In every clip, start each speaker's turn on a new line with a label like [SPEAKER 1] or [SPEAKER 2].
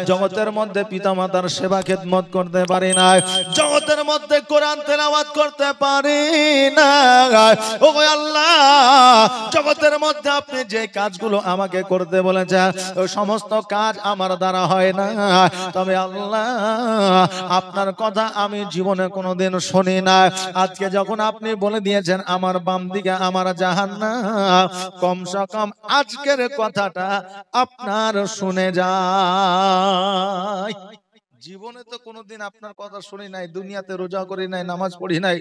[SPEAKER 1] জগতের মধ্যে পিতামাতার সেবা খেদমত করতে পারি না, জগতের মধ্যে কোরআন তেলাওয়াত করতে পারি না। ও আল্লাহ, জগতের মধ্যে আপনি যে কাজগুলো আমাকে করতে বলেছেন ওই সমস্ত কাজ আমার দ্বারা হয় না। তবে আল্লাহ, আপনার কথা আমি জীবনে কোনোদিন শুনি না। আজকে যখন আপনি বলে দিয়েছেন আমার বাম দিকে আমার জাহান্নাম, কমসে কম আজকের কথাটা আপনার শুনে যায়। জীবনে তো কোনোদিন আপনার কথা শুনি নাই, দুনিয়াতে রোজা করি নাই, নামাজ পড়ি নাই,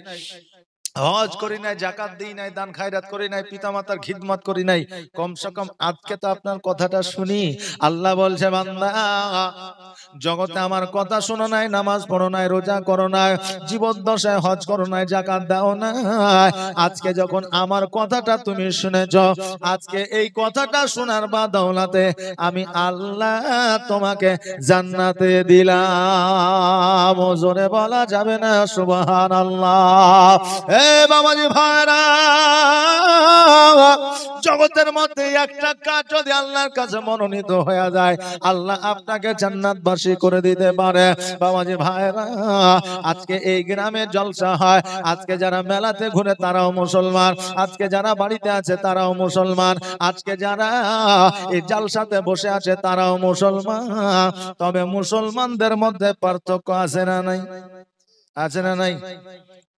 [SPEAKER 1] হজ করি নাই, যাকাত দিই নাই, দান খায়রাত করি নাই, পিতামাতার খিদমত করি নাই, কমসে কম আজকে তো আপনার কথাটা শুনি। আল্লাহ বলছে, বান্দা, জগতে আমার কথা শোনো নাই, নামাজ পড়ো নাই, রোজা করো নাই, জীবদ্দশায় হজ করো নাই, যাকাত দাও না, আজকে যখন আমার কথাটা তুমি শুনেছ, আজকে এই কথাটা শোনার বাদৌলতে আমি আল্লাহ তোমাকে জান্নাতে দিলাম। জোরে বলা যাবে না সুবহানাল্লাহ? এ বাবাজি ভাইরা, জগতের মধ্যে একটা কাজ যদি আল্লাহর কাছে মনোনীত হয়ে যায়, আল্লাহ আপনাকে জান্নাতবাসী করে দিতে পারে। বাবাজি ভাইরা, আজকে এই গ্রামে জলসা হয়, আজকে যারা মেলাতে ঘুরে তারাও মুসলমান, আজকে যারা বাড়িতে আছে তারাও মুসলমান, আজকে যারা এই জলসাতে বসে আছে তারাও মুসলমান। তবে মুসলমানদের মধ্যে পার্থক্য আছে না নাই? আছে না নাই?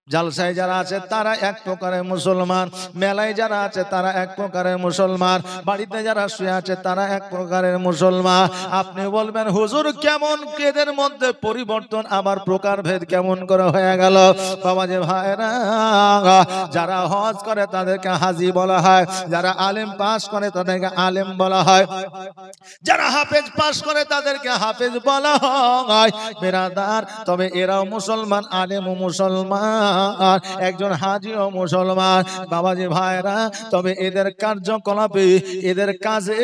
[SPEAKER 1] জলসায় যারা আছে তারা এক প্রকারের মুসলমান, মেলায় যারা আছে তারা এক প্রকারের মুসলমান, বাড়িতে যারা শুয়ে আছে তারা এক প্রকারের মুসলমান। আপনি বলবেন, হুজুর কেমন এদের মধ্যে পরিবর্তন, আবার প্রকারভেদ কেমন করে হয়ে গেল? বাবাজি ভাইরা, যারা হজ করে তাদেরকে হাজি বলা হয়, যারা আলেম পাস করে তাদেরকে আলেম বলা হয়, যারা হাফেজ পাস করে তাদেরকে হাফেজ বলা হয়। বেরাদার, তবে এরাও মুসলমান, আলেমও মুসলমান, একজন হাজিও মুসলমান। বাবাজি ভাইরা, তবে এদের কার্যকলাপে, এদের কাজে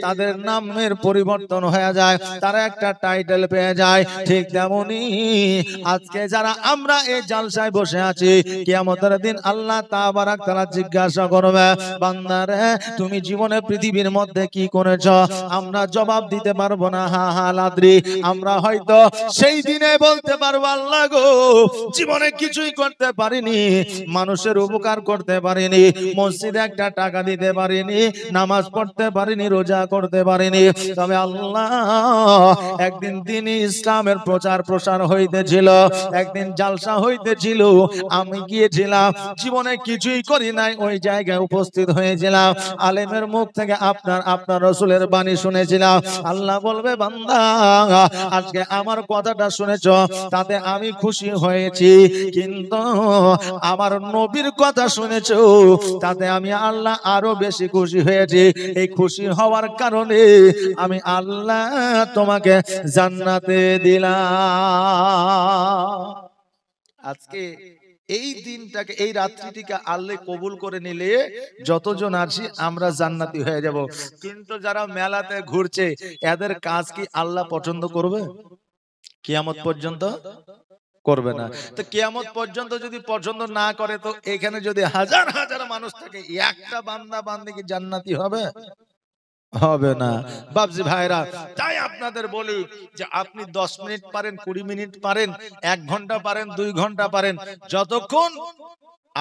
[SPEAKER 1] তাদের নামের পরিবর্তন হয়ে যায়, তারা একটা টাইটেল পেয়ে যায়। ঠিক তেমনি আজকে যারা আমরা এই জালসায় বসে আছি, কিয়ামতের দিন আল্লাহ তাবারাক তাআলা জিজ্ঞাসা করবে, বান্দারে তুমি জীবনে পৃথিবীর মধ্যে কি করেছ? আমরা জবাব দিতে পারবো না, হা হা লাদ্রি। আমরা হয়তো সেই দিনে বলতে পারবো, আল্লাহ গো, জীবনে কিছুই করতে পারিনি, মানুষের উপকার করতে পারিনি, মসজিদে একটা টাকা দিতে পারিনি, নামাজ পড়তে পারিনি, রোজা করতে পারিনি। তবে আল্লাহ, একদিন দিনই ইসলামের প্রচার প্রসার হইতেছিল, একদিন জালসা হইতেছিল, আমি গিয়েছিলাম, জীবনে কিছুই করি নাই, ওই জায়গায় উপস্থিত হয়েছিলাম, আলেমের মুখ থেকে আপনার রাসূলের বাণী শুনেছিলাম। আল্লাহ বলবে, বান্দা, আজকে আমার কথাটা শুনেছ, তাতে আমি খুশি হয়েছি, কিন্তু আমার নবীর কথা শুনেছ, তাতে আমি আল্লাহ আরো বেশি খুশি হয়েছি। এই খুশি হওয়ার কারণে আমি আল্লাহ তোমাকে জান্নাতে দিলাম। আজকে এই দিনটাকে, এই রাত্রিটিকে আল্লাহ কবুল করে নিলে যতজন আছি আমরা জান্নাতি হয়ে যাব। কিন্তু যারা মেলাতে ঘুরছে, এদের কাজ কি আল্লাহ পছন্দ করবে? কিয়ামত পর্যন্ত করবে না। তো কিয়ামত পর্যন্ত যদি পছন্দ না করে, তো এখানে যদি হাজার হাজার মানুষ থাকে, একটা বান্দা বান্দি কি জান্নাতি হবে? হবে না। বাবজি ভাইরা, তাই আপনাদের বলি যে আপনি 10 মিনিট পারেন, 20 মিনিট পারেন, 1 ঘন্টা পারেন, 2 ঘন্টা পারেন, যতক্ষণ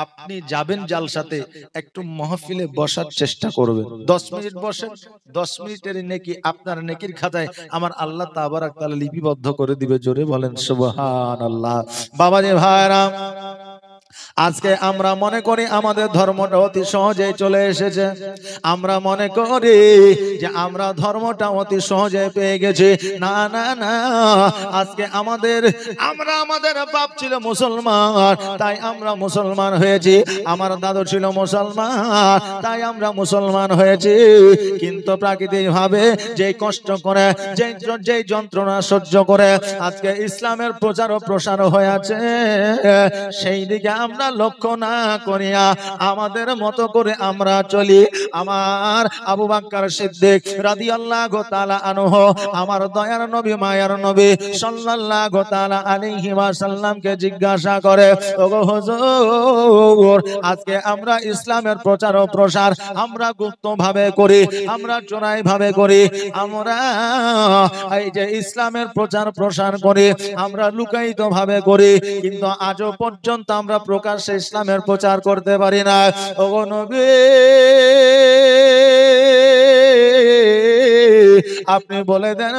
[SPEAKER 1] আপনি যাবেন জালসাতে, একটু মাহফিলে বসার চেষ্টা করবেন। 10 মিনিট বসেন, 10 মিনিটের নেকি আপনার নেকির খাতায় আমার আল্লাহ তাবারাক তাআলা লিপিবদ্ধ করে দিবে। জোরে বলেন সুবহানাল্লাহ। বাবাজি ভাইরা, আজকে আমরা মনে করি আমাদের ধর্মটা অতি সহজে চলে এসেছে, আমরা মনে করি যে আমরা ধর্মটা অতি সহজে পেয়ে গেছি। না না না, আজকে আমরা আমাদের বাপ ছিল মুসলমান, তাই আমরা মুসলমান হয়েছি, আমার দাদু ছিল মুসলমান, তাই আমরা মুসলমান হয়েছি। কিন্তু প্রাকৃতিক ভাবে যে কষ্ট করে, যে যন্ত্রণা সহ্য করে আজকে ইসলামের প্রচার ও প্রসার হয়ে আছে, সেই দিকে আমরা লক্ষ্য না করিয়া আমাদের মতো করে আমরা চলি। আমার আবু বকর সিদ্দিক রাদিয়াল্লাহু তাআলা আনহু আমার দয়ার নবী মায়ার নবী সাল্লাল্লাহু তাআলা আলাইহি ওয়াসাল্লামকে জিজ্ঞাসা করে, ওগো হুজুর, আজকে আমরা ইসলামের প্রচার ও প্রসার আমরা গুপ্তভাবে করি, আমরা চোরাই ভাবে করি, আমরা এই যে ইসলামের প্রচার প্রসার করি আমরা লুকায়িত ভাবে করি, কিন্তু আজও পর্যন্ত আমরা প্রকাশ্যে ইসলামের প্রচার করতে পারি না। ওগো নবী, আপনি বলে দেন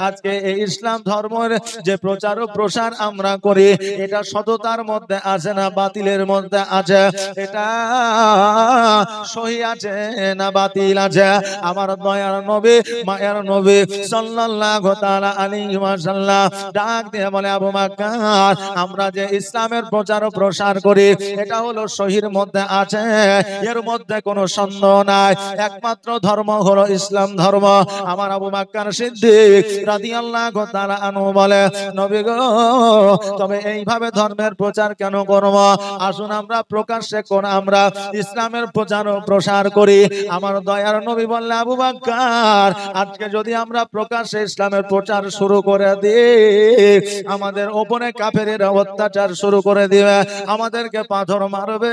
[SPEAKER 1] আজকে এই ইসলাম ধর্মের যে প্রচার ও প্রসার আমরা করি এটা সততার মধ্যে আছে না বাতিলের মধ্যে আছে? এটা সহি আছে না বাতিল আছে? আমার দয়ার নবী মায়ার নবী সাল্লাল্লাহু তাআলা আলাইহি ওয়াসাল্লাম ডাক দিয়ে বলে, আবু বকর, আমরা যে ইসলামের প্রচার ও প্রসার করি এটা হলো সহির মধ্যে আছে, এর মধ্যে কোনো সন্দেহ নাই, একমাত্র ধর্ম হলো ইসলাম ধর্ম। আমার আবু বকর সিদ্দিক রাদিয়াল্লাহু তাআলা আনহু বলে, নবী গো, তবে এইভাবে ধর্মের প্রচার কেন করব? আসুন আমরা প্রকাশ্যে কোন আমরা ইসলামের প্রচার ও প্রসার করি। আমার দয়ার নবী বললে, আবু বকর, আজকে যদি আমরা প্রকাশ্যে ইসলামের প্রচার শুরু করে দিই আমাদের উপরে কাফেরেরা অত্যাচার শুরু করে দিবে, আমাদেরকে পাথর মারবে,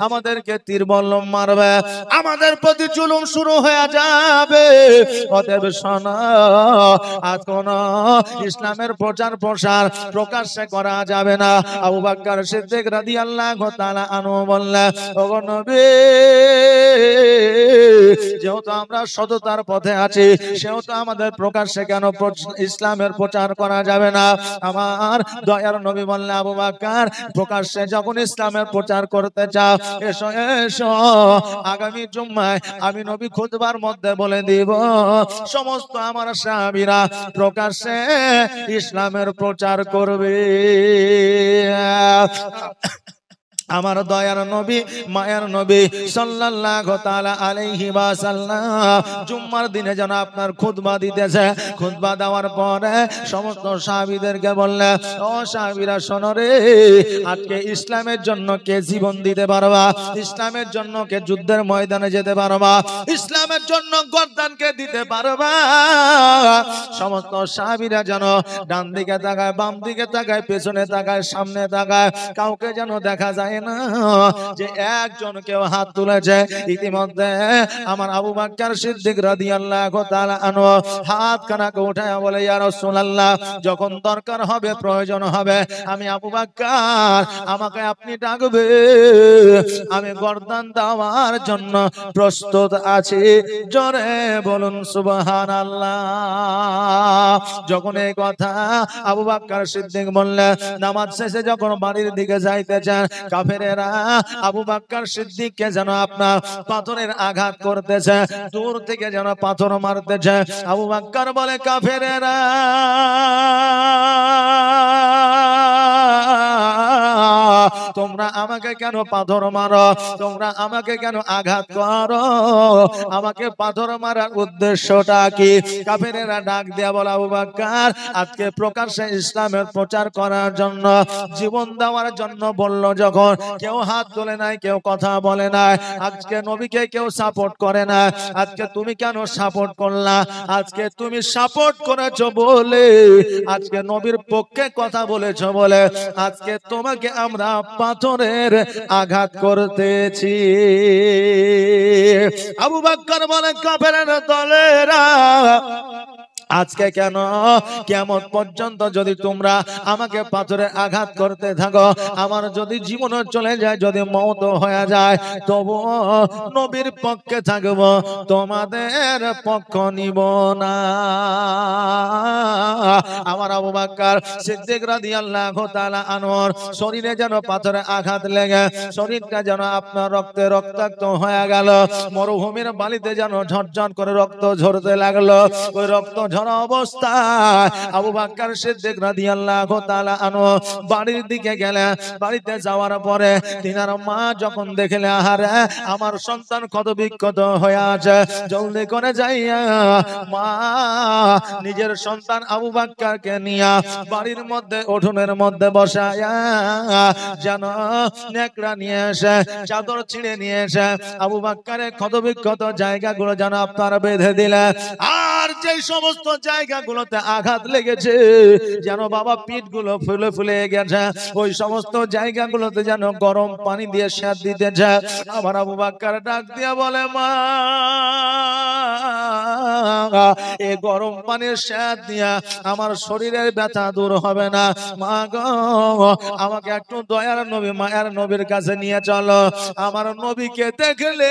[SPEAKER 1] আমাদেরকে তীরবল্লম মারবে, আমাদের প্রতি জুলুম শুরু হয়ে যাবে। অতএব শোনো, আজ কোন ইসলামের প্রচার প্রসার প্রকাশ্যে করা যাবে না। আবু বকর সিদ্দিক রাদিয়াল্লাহু তাআলা আনহু বললেন, ওগো নবী, যেহেতু আমরা সততার পথে আছি সেহেতু আমাদের প্রকাশ্যে কেন ইসলামের প্রচার করা যাবে না? আমার দয়ার নবী বললেন, আবু বকর, প্রকাশ্যে যখন ইসলামের প্রচার করতে চাও এসো এসো, আগামী জুম্মায় আমি নবী খুতবার মধ্যে বলে দিব সমস্ত আমার সাহাবীরা প্রকাশ্যে ইসলামের প্রচার করবে। আমার দয়ার নবী মায়ার নবী সাল্লাল্লাহু তাআলা আলাইহি ওয়াসাল্লাম জুম্মার দিনে যেন আপনার খুতবা দিতেছে, খুতবা দেওয়ার পরে সমস্ত সাহাবীদেরকে বললেন, ও সাহাবীরা শোনো রে, আজকে ইসলামের জন্য কে জীবন দিতে পারবা, ইসলামের জন্য কে যুদ্ধের ময়দানে যেতে পারবা, ইসলামের জন্য গর্দানকে দিতে পারবা? সমস্ত সাহাবীরা যেন ডান দিকে তাকায়, বাম দিকে তাকায়, পেছনে তাকায়, সামনে তাকায়, কাউকে যেন দেখা যায় না যে একজন কেউ হাত তুলেছে। ইতিমধ্যে আমার আবু বকর সিদ্দিক রাদিয়াল্লাহু তাআলা আনহু হাত খানাকে উঠায় বলে, ইয়া রাসূলুল্লাহ, যখন দরকার হবে প্রয়োজন হবে আমি আবু বকর, আমাকে আপনি ডাকবে, আমি গর্দান দেওয়ার জন্য প্রস্তুত আছি। জোরে বলুন সুবহানাল্লাহ। যখন এই কথা আবু বকর সিদ্দিক বললেন, নামাজ শেষে যখন বাড়ির দিকে যাইতেছেন কাফেরেরা আবু বকর সিদ্দিককে যেন আপনার পাথরের আঘাত করতেছে, দূর থেকে যেন পাথর মারতেছে। আবু বকর বলে, কাফেরেরা তোমরা আমাকে কেন পাথর মারো, তোমরা আমাকে কেন আঘাত করো, আমাকে পাথর মারার উদ্দেশ্যটা কি? কাফেরেরা ডাক দেয়া বলে, আবু বকর, আজকে প্রকাশ্যে ইসলামের প্রচার করার জন্য জীবন দেওয়ার জন্য বলল যখন, কেউ হাত তোলে নাই, কেউ কথা বলে নাই, আজকে নবীকে কেউ সাপোর্ট করে না, আজকে তুমি কেন সাপোর্ট করলা? আজকে তুমি সাপোর্ট করেছো বলে, আজকে নবীর পক্ষে কথা বলেছো বলে আজকে তোমাকে আমরা পাথরের আঘাত করতেছি। আবু বকর বলে, কাফেরের দলেরা আজকে কেন কিয়ামত পর্যন্ত যদি তোমরা আমাকে পাথরে আঘাত করতে থাকো, আমার যদি জীবন চলে যায়, যদি মওত হয়ে যায়, তবু নবীর পক্ষে থাকব, তোমাদের পক্ষ নিব না। আমার আবু বকর সিদ্দিক রাদিয়াল্লাহু তাআলা আনহুর শরীরে যেন পাথরে আঘাত লেগে শরীরটা যেন আপনার রক্তে রক্তাক্ত হয়ে গেল, মরুভূমির বালিতে যেন ঝরঝর করে রক্ত ঝরতে লাগলো। ওই রক্ত অবস্থায় আবু বকর সিদ্দিক রাদিয়াল্লাহু তাআলা আনহু বাড়ির দিকে গেলেন। বাড়িতে যাওয়ার পরে তিনার মা যখন দেখলে, আহারে আমার সন্তান কত বিক্ষত হয়ে আছে, জলদি করে যাইয়া মা নিজের সন্তান আবু বকরকে নিয়ে বাড়ির মধ্যে উঠোনের মধ্যে বসায়া যেন নেকড়া নিয়ে এসে চাদর ছিঁড়ে নিয়ে এসে আবু বকরের ক্ষতবিক্ষত জায়গাগুলো যেন আপনারা বেঁধে দিলেন। আর যে সমস্ত জায়গাগুলোতে আঘাত লেগেছে যেন বাবা পিঠগুলো ফুলে ফুলে গেছে, ওই সমস্ত জায়গাগুলোতে যেন গরম পানি দিয়ে সেঁক দিতেছে। আমার আবু বকর ডাক দিয়া বলে, মা এই গরম পানির সেঁক দিয়া আমার শরীরের ব্যথা দূর হবে না, মা গো আমাকে একটু দয়ার নবী মায়ার নবীর কাছে নিয়ে চলো। আমার নবীকে দেখলে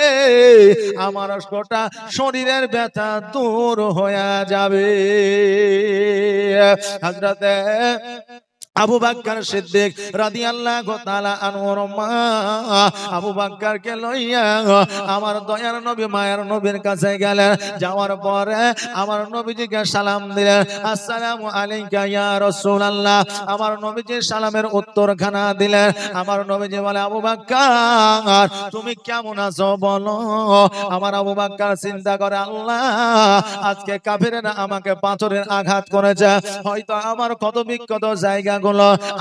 [SPEAKER 1] আমার গোটা শরীরের ব্যথা দূর হয়ে যাবে। হযরতে আবু বকর সিদ্দিক রাদিয়াল্লাহু তাআলা আনহুর মা আবু বকরকে লইয়া আমার দয়ার নবী মায়ের নবীর কাছে গেলেন। যাওয়ার পরে আমার নবীজিকে সালাম দিলেন, আসসালামু আলাইকা ইয়া রাসূলুল্লাহ। আমার নবীজি সালামের উত্তরখানা দিলেন। আমার নবীজি বলে, আবু বকর তুমি কেমন আছো বলো। আমার আবু বকর চিন্তা করে, আল্লাহ আজকে কাফিরেরা আমাকে পাথরের আঘাত করেছে, হয়তো আমার কত বিক্ষত জায়গা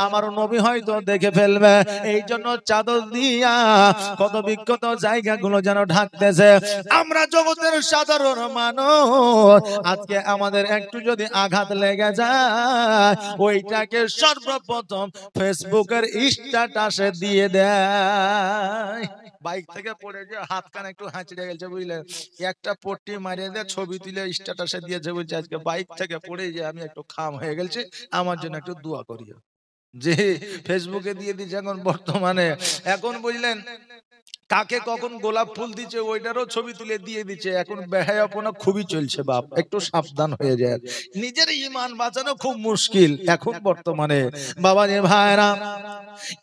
[SPEAKER 1] আমার নবী হয়তো দেখে ফেলবে, এই জন্য চাদর দিয়া কত বিক্ষত জায়গাগুলো যেন ঢাকতেছে। আমরা জগতের সাধারণ মানুষ, আজকে আমাদের একটু যদি আঘাত লেগে যায় ওইটাকে সর্বপ্রথম ফেসবুকের স্ট্যাটাসে দিয়ে দেয়। বাইক থেকে পড়ে যে হাত কান একটু হাঁচড়ে গেছে বুঝলেন, একটা পট্টি মারিয়ে দিয়ে ছবি তুলে স্ট্যাটাসে দিয়েছে, বলছে আজকে বাইক থেকে পড়ে যে আমি একটু খাম হয়ে গেছে, আমার জন্য একটু দোয়া করিও। যে ফেসবুকে দিয়ে দিচ্ছে এখন বর্তমানে, এখন বুঝলেন কাকে কখন গোলাপ ফুল দিচ্ছে ওইটারও ছবি তুলে দিয়ে দিচ্ছে। এখন বেহায়াপনা খুবই চলছে, বাপ একটু সাবধান হয়ে যায়, নিজের ঈমান বাঁচানো খুব মুশকিল এখন বর্তমানে বাবা যে ভাইরা।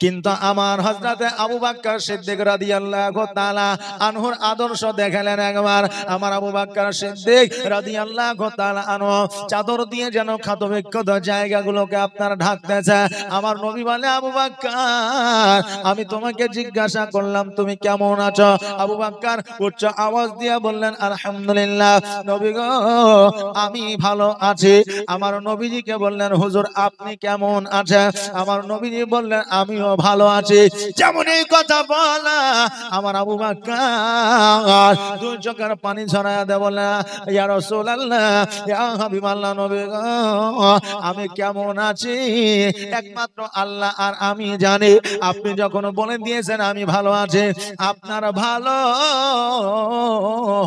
[SPEAKER 1] কিন্তু আমার হযরতে আবু বকর সিদ্দিক রাদিয়াল্লাহু তাআলা আনহুর আদর্শ দেখালেন একবার। আমার আবু বকর সিদ্দিক রাদিয়াল্লাহু তাআলা আনহু চাদর দিয়ে যেন ক্ষতবিক্ষত জায়গাগুলোকে আপনার ঢাকতেছে। আমার নবী বলে, আবু বকর আমি তোমাকে জিজ্ঞাসা করলাম তুমি কেমন আছো। আবু বকর উচ্চ আওয়াজ দিয়ে বললেন, আলহামদুলিল্লাহ নবী গো আমি ভালো আছি। আমার নবীজিকে বললেন, হুজুর আপনি কেমন আছেন। আমার নবীজি বললেন, আমিও ভালো আছি। যেমন এই কথা বলা আমার আবু বকর দুই চোখের পানি ঝরায়া দেয়, বলে ইয়া রাসূলুল্লাহ ইয়া হাবিবাল্লাহ নবী গো আমি কেমন আছি একমাত্র আল্লাহ আর আমি জানি। আপনি যখন বলে দিয়েছেন আমি ভালো আছি, আপনার ভালো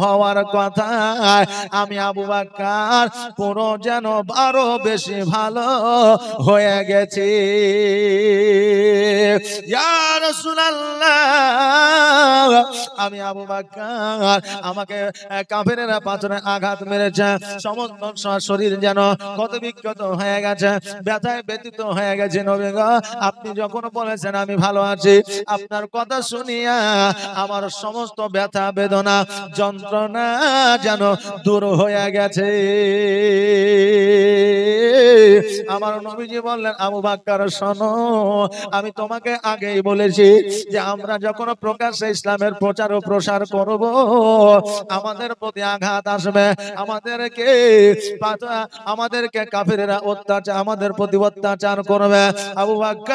[SPEAKER 1] হওয়ার কথা আমি আবু বকর পুরো যেন আরো বেশি ভালো হয়ে গেছে। ইয়া রাসূলুল্লাহ আমি আবু বকর আমাকে কাফেরেরা পাথরে আঘাত মেরেছে, সমস্ত শরীর যেন ক্ষতবিক্ষত হয়ে গেছে, ব্যথায় ব্যথিত হয়ে গেছে। নবী গো আপনি যখন বলেছেন আমি ভালো আছি, আপনার কথা শুনিয়া আমার সমস্ত ব্যথা বেদনা যন্ত্রণা যেন দূর হয়ে গেছে। আমার নবীজি বললেন, আবু বকর শোনো আমি তোমাকে আগেই বলেছি যে আমরা যখন প্রকাশ্যে ইসলামের প্রচার ও প্রসার করব আমাদের প্রতি আঘাত আসবে, আমাদেরকে কাফিরেরা অত্যাচার আমাদের প্রতি অত্যাচার করবে। আবু বকর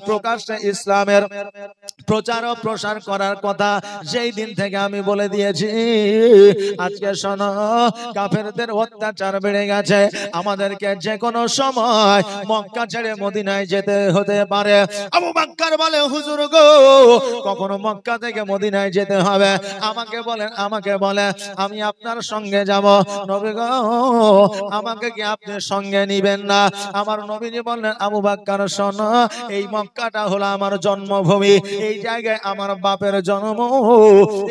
[SPEAKER 1] প্রকাশ্যে ইসলামের প্রচার ও প্রসার করার কথা সেই দিন থেকে আমি বলে দিয়েছি। আজকে শোনো কাফেরদের অত্যাচার বেড়ে গেছে, আমাদেরকে যে কোনো সময় মক্কা ছেড়ে মদিনায় যেতে হতে পারে। আবু বকর বলে, হুজুর গো কখনো মক্কা থেকে মদিনায় যেতে হবে, আমাকে বলে আমি আপনার সঙ্গে যাব। নবী গো আমাকে কি আপনি সঙ্গে নিবেন না? আমার নবীজি বললেন, আবু বকর শোনো এই মক্কাটা হলো আমার জন্মভূমি, এই জায়গায় আমার বাপের জন্ম,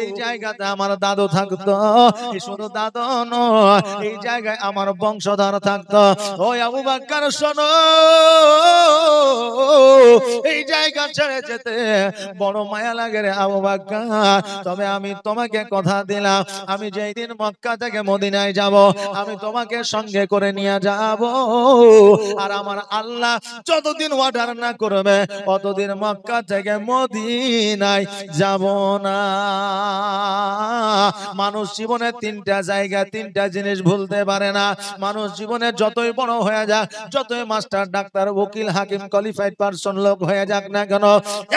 [SPEAKER 1] এই জায়গাতে আমার দাদু থাকতো, শুধু দাদু নয় এই জায়গায় আমার বংশধর থাকতো। ওই আবু বকর শোনো এই জায়গা ছেড়ে যেতে বড় মায়া লাগে রে আবু বকর, তবে আমি তোমাকে কথা দিলাম আমি যেই দিন মক্কা থেকে মদিনায় যাব আমি তোমাকে সঙ্গে করে নিয়ে যাব, আর আমার আল্লাহ যতদিন অর্ডার না করবে অতদিন মক্কা থেকে মদিনায় যাব না। মানুষ জীবনে তিনটা জায়গা তিনটা জিনিস ভুলতে পারে না। মানুষ জীবনে যতই বড় হয়ে যাক, যতই মাস্টার ডাক্তার উকিল হাকিম কোয়ালিফাইড পারসন লোক হয়ে যাক না কেন,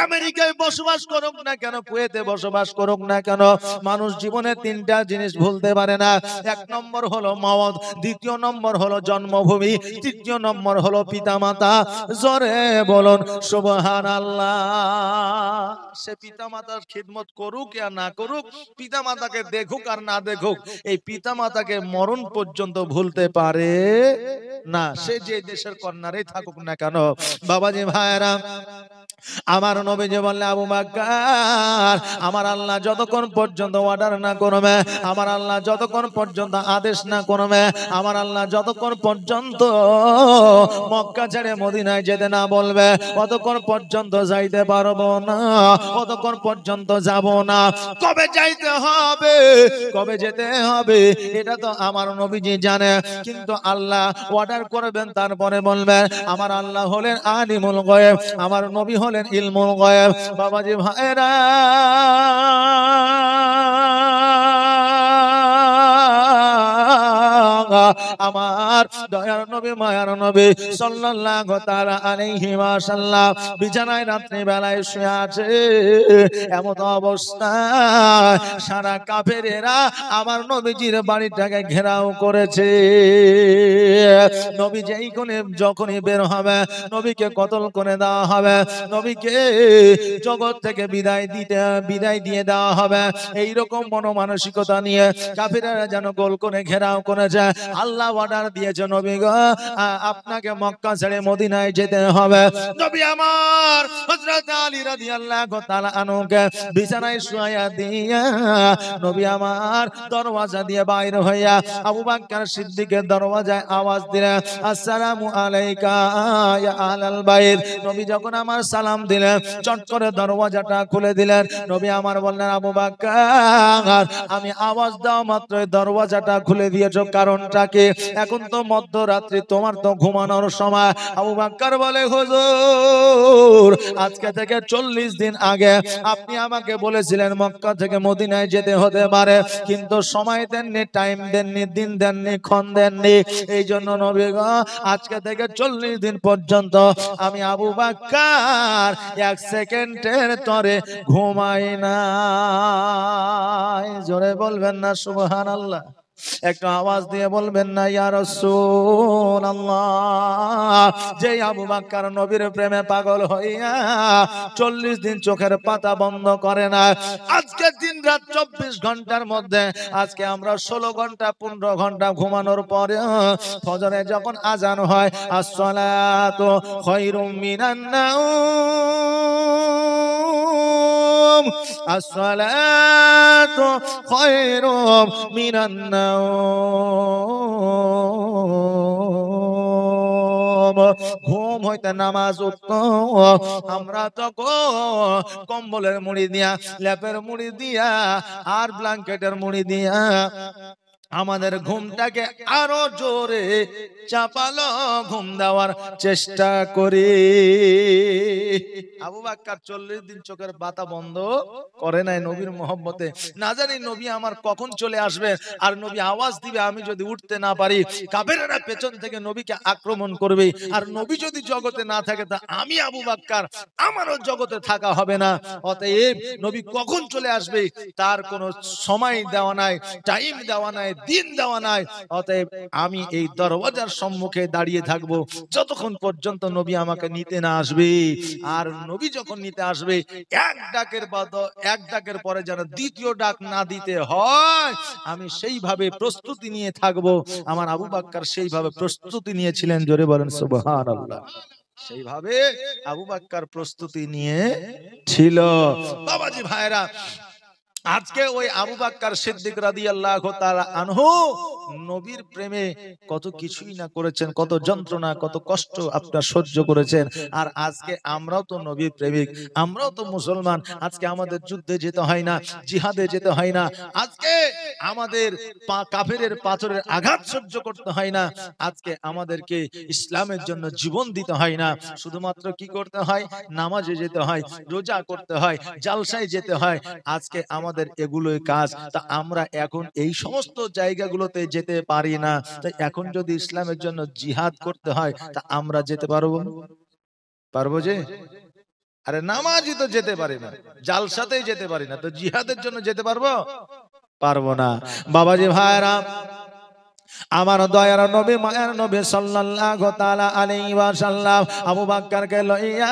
[SPEAKER 1] আমেরিকায় বসবাস করুক না কেন, কুয়েতে বসবাস করুক না কেন, মানুষ জীবনে তিনটা জিনিস ভুলতে পারে না। এক নম্বর হলো মওত, দ্বিতীয় নম্বর হলো জন্মভূমি, তৃতীয় নম্বর হলো পিতামাতা। জোরে বলুন সুবহানাল্লাহ। সে পিতামাতার খিদমত করুক আর না করুক, পিতামাতাকে দেখুক আর না দেখুক, এই পিতামাতাকে মরণ পর্যন্ত ভুলতে পারে না, সে যে দেশের কন্যারই থাকুক না কেন। বাবাজি ভাইরা, আমার নবীজি বললেন, আবু বকর, আমার আল্লাহ যতক্ষণ পর্যন্ত অর্ডার না করবে, আমার আল্লাহ যতক্ষণ পর্যন্ত আদেশ না করবে, আমার আল্লাহ যতক্ষণ পর্যন্ত মক্কা ছেড়ে মদিনায় যেতে না বলবে, ততক্ষণ পর্যন্ত যাইতে পারবো না, ততক্ষণ পর্যন্ত যাব না। কবে যাইতে হবে, কবে যেতে হবে, এটা তো আমার নবীজি জানে, কিন্তু আল্লাহ অর্ডার করবেন, তারপরে বলবেন। আমার আল্লাহ হলেন আলিমুল গায়ব, আমার নবী হলেন ইলমুল গায়ব। বাবাজি ভাইরা, আমার দয়ার নবী মায়ার নবী সাল্লাল্লাহু তাআলা আলাইহি ওয়াসাল্লাম বিছানায় রাত্রি বেলায় শুয়ে আছে। এমন অবস্থায় সারা কাফেরেরা আমার নবীজির বাড়িটাকে ঘেরাও করেছে। নবী যেই কোণে যখনই বের হবে, নবীকে কতল করে দেওয়া হবে, নবীকে জগৎ থেকে বিদায় দিয়ে দেওয়া হবে। এইরকম মনোমানসিকতা নিয়ে কাফেরেরা যেন গোল করে ঘেরাও করেছে। আল্লাহ অর্ডার দিয়েছে, নবী গো, আপনাকে মক্কা ছেড়ে মদিনায় যেতে হবে। নবী আমার হযরত আলী রাদিয়াল্লাহু তাআলা আনহুকে বিছানায় শুয়াইয়া দিয়া নবী আমার দরওয়াজা দিয়ে বাইরে হইয়া আবু বকর সিদ্দিকের দরওয়াজায় আওয়াজ দিলেন, আসসালামু আলাইকা ইয়া আহলাল বাইত। নবী যখন আমার সালাম দিলেন, চট করে দরওয়াজাটা খুলে দিলেন। নবী আমার বললেন, আবু বকর, আমি আওয়াজ দেওয়া মাত্রই দরওয়াজাটা খুলে দিয়েছো, কারণটা কি? এখন তো মধ্যরাত্রি, তোমার তো ঘুমানোর সময়। আবু বকর বলে, হুজুর, আজকে থেকে 40 দিন আগে আপনি আমাকে বলেছিলেন মক্কা থেকে মদিনায় যেতে হতে পারে, কিন্তু সময় দেননি, টাইম দেননি, দিন দেননি, ক্ষণ দেননি। এই জন্য নবী গো, আজকে থেকে 40 দিন পর্যন্ত আমি আবু বকর 1 সেকেন্ডের তরে ঘুমাই না। জোরে বলবেন না সুবহানাল্লাহ? একটু আওয়াজ দিয়ে বলবেন না ইয়া রাসূলুল্লাহ? যে আবু বকর নবীর প্রেমে পাগল হইয়া 40 দিন চোখের পাতা বন্ধ করে না, আজকে দিন রাত 24 ঘন্টার মধ্যে আজকে আমরা 16 ঘন্টা 15 ঘন্টা ঘুমানোর পরে ফজরে যখন আজান হয়, আসসালাতু খায়রুম মিনান নাওম, আসসালাতু খায়রুম মিনান নাওম, ঘুম হইতে নামাজ উত্তম। আমরা তখন কম্বলের মুড়ি দিয়া, ল্যাপের মুড়ি দিয়া আর ব্ল্যাঙ্কেটের মুড়ি দিয়া আমাদের ঘুমটাকে আরো জোরে চাপালো ঘুম দেওয়ার চেষ্টা করি। আবু বকর 40 দিন চোখের পাতা বন্ধ করে নাই নবীর মহব্বতে। না জানি নবী আমার কখন চলে আসবে, আর নবী আওয়াজ দিবে, আমি যদি উঠতে না পারি কাফেররা পেছন থেকে নবীকে আক্রমণ করবে, আর নবী যদি জগতে না থাকে তা আমি আবু বকর আমারও জগতে থাকা হবে না। অতএব নবী কখন চলে আসবে তার কোনো সময় দেওয়া নাই, টাইম দেওয়া নাই, দিন দেওয়া নাই। অতএব আমি এই দরওয়াজার সম্মুখে দাঁড়িয়ে থাকবো যতক্ষণ পর্যন্ত নবী আমাকে নিতে না আসবে। আর নবী যখন নিতে আসবে, এক ডাকের পরে যেন দ্বিতীয় ডাক না দিতে হয়, আমি সেইভাবে প্রস্তুতি নিয়ে থাকবো। আমার আবু বকর সেইভাবে প্রস্তুতি নিয়েছিলেন। জোরে বলেন সুবহানাল্লাহ। সেইভাবে আবু বকর প্রস্তুতি নিয়ে ছিল। বাবাজি ভাইরা, আজকে ওই আবু বকর সিদ্দিক রাদিয়াল্লাহু তাআলা আনহু নবীর প্রেমে কত কিছুই না করেছেন, কত যন্ত্রণা, কত কষ্ট আপনারা সহ্য করেছেন। আর আজকে আমরাও তো নবীর প্রেমিক, আমরাও তো মুসলমান। আজকে আমাদের যুদ্ধে যেতে হয় না, জিহাদে যেতে হয় না। আজকে আমাদের কাফেরের পাথরের আঘাত সহ্য করতে হয় না, আজকে আমাদেরকে ইসলামের জন্য জীবন দিতে হয় না, শুধুমাত্র কি করতে হয়, নামাজে যেতে হয়, রোজা করতে হয়, জালসায় যেতে হয়। আজকে আমাদের এগুলোই কাজ। তা আমরা এখন এই সমস্ত জায়গাগুলোতে যেতে পারি না। তাই এখন যদি ইসলামের জন্য জিহাদ করতে হয়, তা আমরা যেতে পারবো? পারবো যে? আরে নামাজই তো যেতে পারি না, জালসাতেই যেতে পারি না, তো জিহাদের জন্য যেতে পারবো? পারবো না। বাবাজি ভাইরা, আমার দয়ার নবী মায়ের নবী সাল্লাল্লাহু তাআলা আলাইহি ওয়াসাল্লাম আবু বকরকে লইয়া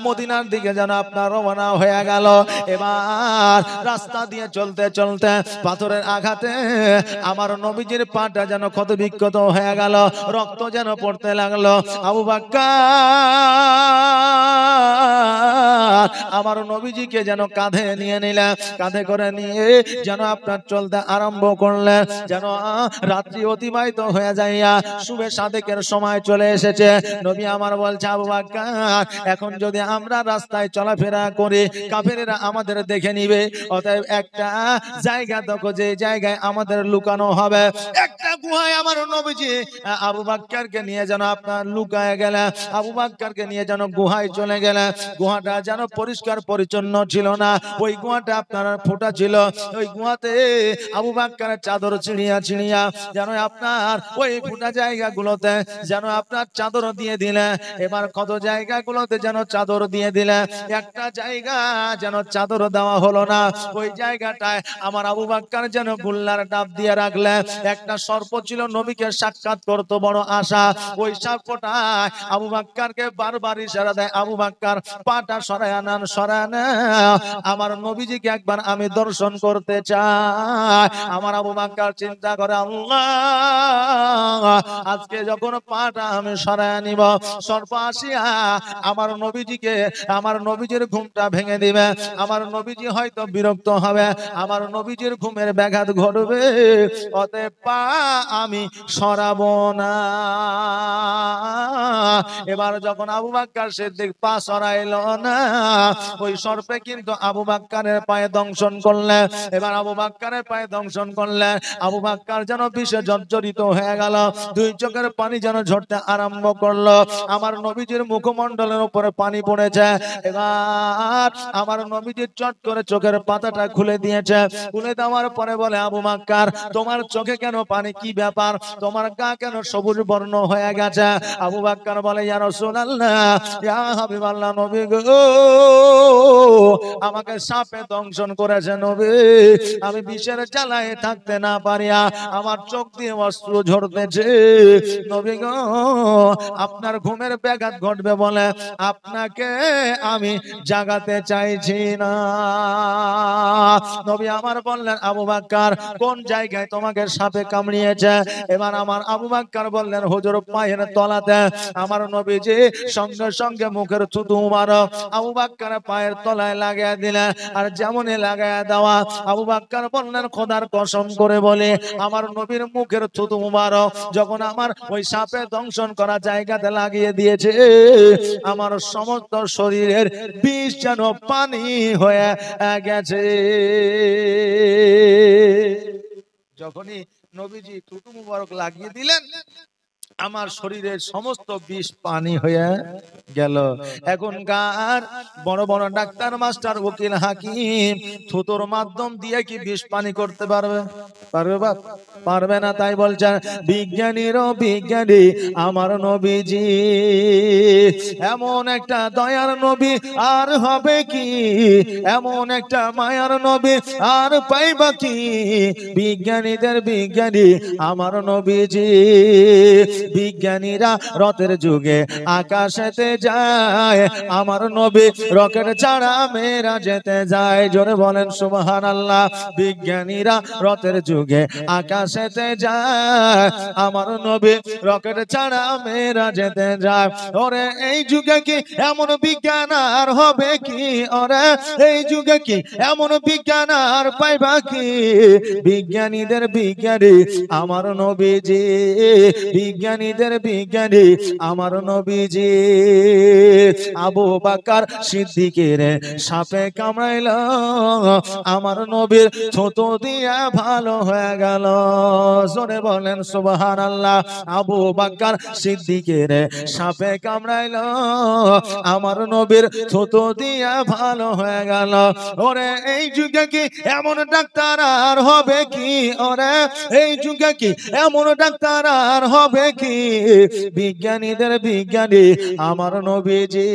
[SPEAKER 1] মদিনার দিকে যেন আপনার রওনা হয়ে গেল। এবার রাস্তা দিয়ে চলতে চলতে পাথরের আঘাতে আমার নবীজির পাটা যেন ক্ষত বিক্ষত হয়ে গেল, রক্ত যেন পড়তে লাগলো। আবু বকর আমার নবীজিকে যেন কাঁধে নিয়ে নিলেন, কাঁধে করে নিয়ে যেন আপনার চলতে আরম্ভ করলেন। যেন রাত্রি অতিবাহিত হয়ে যাইয়া শুভে সাদেকের সময় চলে এসেছে। নবী আমার বলছে, আবু বকর এখন যদি আমরা রাস্তায় চলাফেরা করি, কাফেরেরা আমাদের দেখে নিবে। অতএব একটা জায়গা দেখো, যে জায়গায় আমাদের লুকানো হবে। একটা গুহায় আমার নবীজি আবু বকরকে নিয়ে যেন আপনার লুকায় গেলেন। আবু বকরকে নিয়ে যেন গুহায় চলে গেলেন। গুহাটা যেন পরিষ্কার পরিচ্ছন্ন ছিল না, ওই গুহাটা আপনার ফোঁটা ছিল। ওই গুহাতে আবু বকরের চাদর ছিঁড়িয়া ছিঁড়িয়া যেন আপনার ওই ফোঁটা জায়গাগুলোতে যেন আপনার চাদর দিয়ে দিলেন। এবার কত জায়গাগুলোতে যেন চাদর দিয়ে দিলেন, একটা জায়গা যেন চাদর দেওয়া হলো না। ওই জায়গাটায় আমার আবু বকর যেন গুল্লার ডাব দিয়ে রাখলেন। একটা সর্প ছিল, নবীকে সাক্ষাৎ করত বড় আশা। ওই সর্পটা আবু বকরকে বারবার ইশারা দেয়, আবু বকর পাটা সরায় আনান, সরায় না, আমার নবীজিকে একবার আমি দর্শন করতে চাই। আমার আবু বকর চিন্তা করে, আল্লাহ আজকে যখন পাটা আমি সরায় নিব, সর্প আসিয়া আমার নবীজিকে, আমার নবীজির ঘুমটা ভেঙে দিবে, আমার নবীজি হয়তো বিরক্ত হবে, আমার নবীজির ঘুমের ব্যাঘাত ঘটবে। অতএব পা আমি সরাবো না। এবার যখন আবু বকর সিদ্দিক পা সরাইল না, ওই সর্পে কিন্তু আবু বকরের পায়ে দংশন করলে। এবার আবু বকরের পায়ে দংশন করলে আবু বকর যেন বিষে জর্জরিত হয়ে গেল, দুই চোখের পানি যেন ঝরতে আরম্ভ করলো। আমার নবীজির মুখমণ্ডলের উপরে পানি পড়েছে। এবার আমার নবীজির চট করে চোখের পাতাটা খুলে দিয়েছে। খুলে দেওয়ার পরে বলে, আবু বকর তোমার চোখে কেন পানি, কি ব্যাপার, তোমার গা কেন সবুজ বর্ণ হয়ে গেছে? আবু বকর বলে, ইয়া রাসূলুল্লাহ, ইয়া হাবিবাল্লাহ, নবী গো, আমাকে সাপে দংশন করেছে নবী, আমি বিষের জ্বালায় থাকতে না পারিয়া আমার চোখ দিয়ে অশ্রু ঝরতেছে। নবী গো, আপনার ঘুমের ব্যাঘাত ঘটবে বলে আপনাকে আমি জাগাতে চাইছি না। নবী আমার বললেন, আবু বকর কোন জায়গায় তোমাকে সাপে কামড়িয়েছে? এবার আমার আবু বকর বললেন, হুজুর পায়ের তলাতে। আমার নবীজি সঙ্গে সঙ্গে মুখের থুতু মুবারক আবু বকরের পায়ের তলায় লাগিয়ে দিলেন। আর যেমনই লাগায়া দেওয়া, আবু বকর বললেন, খোদার কসম করে বলে আমার নবীর মুখের থুতু মুবারক যখন আমার ওই সাপে দংশন করা জায়গাতে লাগিয়ে দিয়েছে, আমার সমস্ত শরীরের বিষ যেন পানি হয়ে গেছে। যখনই নবীজি থুতু মুবারক লাগিয়ে দিলেন, আমার শরীরের সমস্ত বিষ পানি হয়ে গেল। এখনকার বড় বড় ডাক্তার, মাস্টার, উকিল, হাকিম থুতুর মাধ্যম দিয়ে কি বিষ পানি করতে পারবে? পারবে বাপ? পারবে না। তাই বলছেন, বিজ্ঞানীরও বিজ্ঞানী আমার নবীজি, এমন একটা দয়ার নবী আর হবে কি, এমন একটা মায়ার নবী আর পাইবা কি? বিজ্ঞানীদের বিজ্ঞানী আমার নবীজি। বিজ্ঞানীরা রথের যুগে আকাশেতে যায়, আমার নবী রকেট ছাড়া মেরা যেতে যায়। জোরে বলেন সুবহানাল্লাহ। বিজ্ঞানীরা রথের যুগে আকাশ আকাশেতে যায়, আমার নবী রকেট ছাড়া মেরা যেতে যায়। ওরে এই যুগে কি এমন বিজ্ঞান আর হবে কি? ওরে এই যুগে কি এমন বিজ্ঞান আর পাইবা কি? বিজ্ঞানীদের বিজ্ঞানী আমার নবীজি, বিজ্ঞানীদের বিজ্ঞানী আমার নবীজি। আবু বকর সিদ্দিকের সাপে কামড়াইল, আমার নবীর থুতু দিয়া ভালো হয়ে গেল। জোরে বলেন সুবহানাল্লাহ। আবু বকর সিদ্দিকের সাপে কামড়াইল, আমার নবীর থুতু দিয়া ভালো হয়ে গেল। ওরে এই যুগে কি এমন ডাক্তার আর হবে কি? ওরে এই যুগে কি এমন ডাক্তার আর হবে কি? বিজ্ঞানীদের বিজ্ঞানী আমার নবীজি,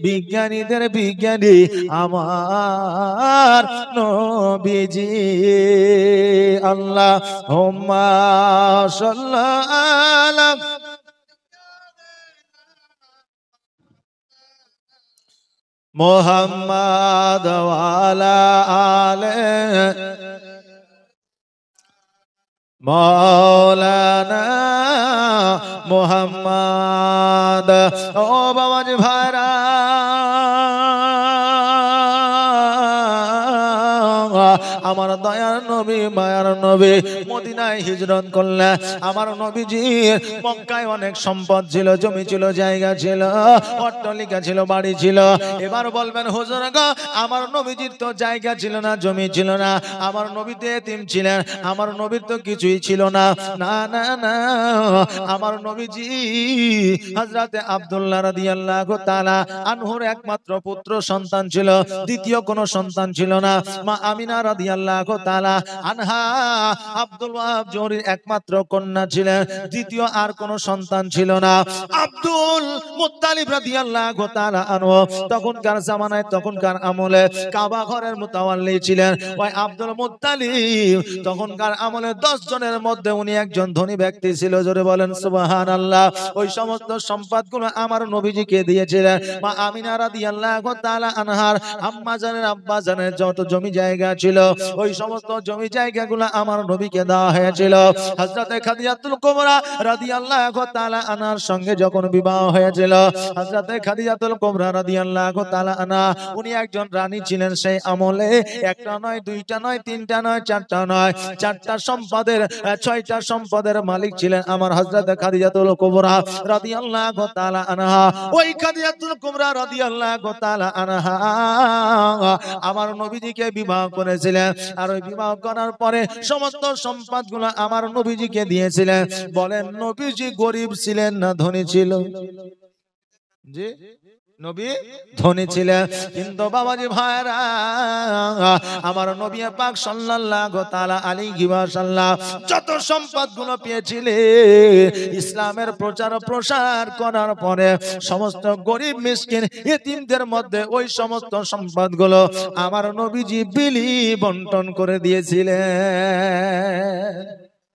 [SPEAKER 1] বিজ্ঞানীদের বিজ্ঞানী আমার নবীজি। আল্লাহুম্মা সাল্লি আলা মুহাম্মাদ ওয়া আলা আলি মাওলানা মুহাম্মাদ। ও বাবাজি ভাইরা, আমার দয়ার নবী মায়ার নবী মদিনায় হিজরত করলে, আমার নবীজি মক্কায় অনেক সম্পদ ছিল, জমি ছিল, জায়গা ছিল, অট্টালিকা ছিল, বাড়ি ছিল। এবার বলবেন হুজুর গো, আমার নবীজির তো জায়গা ছিল না, জমি ছিল না, আমার নবী তো এতিম ছিলেন, আমার নবীর তো কিছুই ছিল না। না না না, আমার নবীজি হযরতে আব্দুল্লাহ রাদিয়াল্লাহু তাআলা আনহুর একমাত্র পুত্র সন্তান ছিল, দ্বিতীয় কোনো সন্তান ছিল না। মা আমিনা রাদিয়াল্লাহু তাআলা আনহা আব্দুল ওয়াহাব জোহরীর একমাত্র কন্যা ছিলেন, দ্বিতীয় আর কোনো সন্তান ছিল না। আব্দুল মুত্তালিব রাদিয়াল্লাহু তাআলা আনহু তখনকার জামানায়, তখনকার আমলে কাবা ঘরের মুতাওয়াল্লি ছিলেন। ওই আব্দুল মুত্তালিব তখনকার আমলে 10 জনের মধ্যে উনি একজন ধনী ব্যক্তি ছিল। জোরে বলেন সুবহানাল্লাহ। ওই সমস্ত সম্পদগুলো আমার নবীজিকে দিয়েছিলেন। মা আমিনা রাদিয়াল্লাহু তাআলা আনহার আম্মা জানের আব্বা জানের যত জমি জায়গা ছিল, ওই সমস্ত জমি জায়গাগুলো আমার নবীকে দেওয়া হয়েছিল। হযরতে খাদিজাতুল কুবরা রাদিয়াল্লাহু তাআলা আনহার সঙ্গে যখন বিবাহ হয়েছিল, হযরতে খাদিজাতুল কুবরা রাদিয়াল্লাহু তাআলা আনহা উনি একজন রানী ছিলেন। সেই আমলে একটা নয়, দুইটা নয়, তিনটা নয়, চারটা নয়, চারটা সম্পদের, 6টা সম্পদের মালিক ছিলেন আমার হযরতে খাদিজাতুল কুবরা রাদিয়াল্লাহু তাআলা আনহা। ওই খাদিজাতুল কুবরা রাদিয়াল্লাহু তাআলা আনহা আমার নবীজিকে বিবাহ করেছিলেন। আর ওই বিবাহ করার পরে সমস্ত সম্পদগুলো আমার নবীজিকে দিয়েছিলেন। বলেন নবীজি গরিব ছিলেন না ধনী ছিল? জি, নবী ধনী ছিলেন। কিন্তু বাবাজি ভাইরা, আমার নবী পাক সাল্লাল্লাহু তাআলা আলাইহি ওয়াসাল্লাম যত সম্পদগুলো পেয়েছিলেন, ইসলামের প্রচার প্রসার করার পরে সমস্ত গরিব মিসকিন ইতিমদের মধ্যে ওই সমস্ত সম্পদগুলো আমার নবীজি বিলি বন্টন করে দিয়েছিলেন।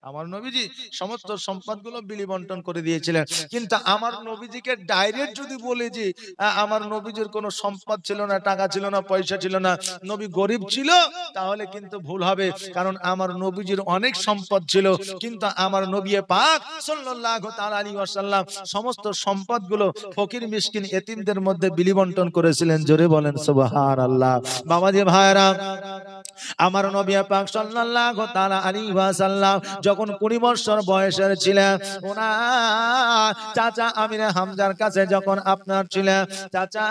[SPEAKER 1] আমার নবীজি সমস্ত সম্পদগুলো বিলি বন্টন করে দিয়েছিলেন। কিন্তু আমার নবীজিকে ডাইরেক্ট যদি বলে যে আমার নবীজির কোনো সম্পদ ছিল না, টাকা ছিল না, পয়সা ছিল না, নবী গরিব ছিল, তাহলে কিন্তু ভুল হবে। কারণ আমার নবীজির অনেক সম্পদ ছিল, কিন্তু আমার নবী পাক সাল্লাল্লাহু তাআলা আলাইহি ওয়াসাল্লাম সমস্ত সম্পদগুলো ফকির মিসকিন এতিমদের মধ্যে বিলি বন্টন করেছিলেন। জোরে বলেন সুবহানাল্লাহ। বাবাজি ভাইরা, আমার নবী পাক সাল্লাল্লাহু তাআলা আলাইহি ওয়াসাল্লাম যখন 20 বছর বয়সের ছিলেন, ওনার চাচা আমির হামজার কাছে যখন আপনার ছিলেন, চাচা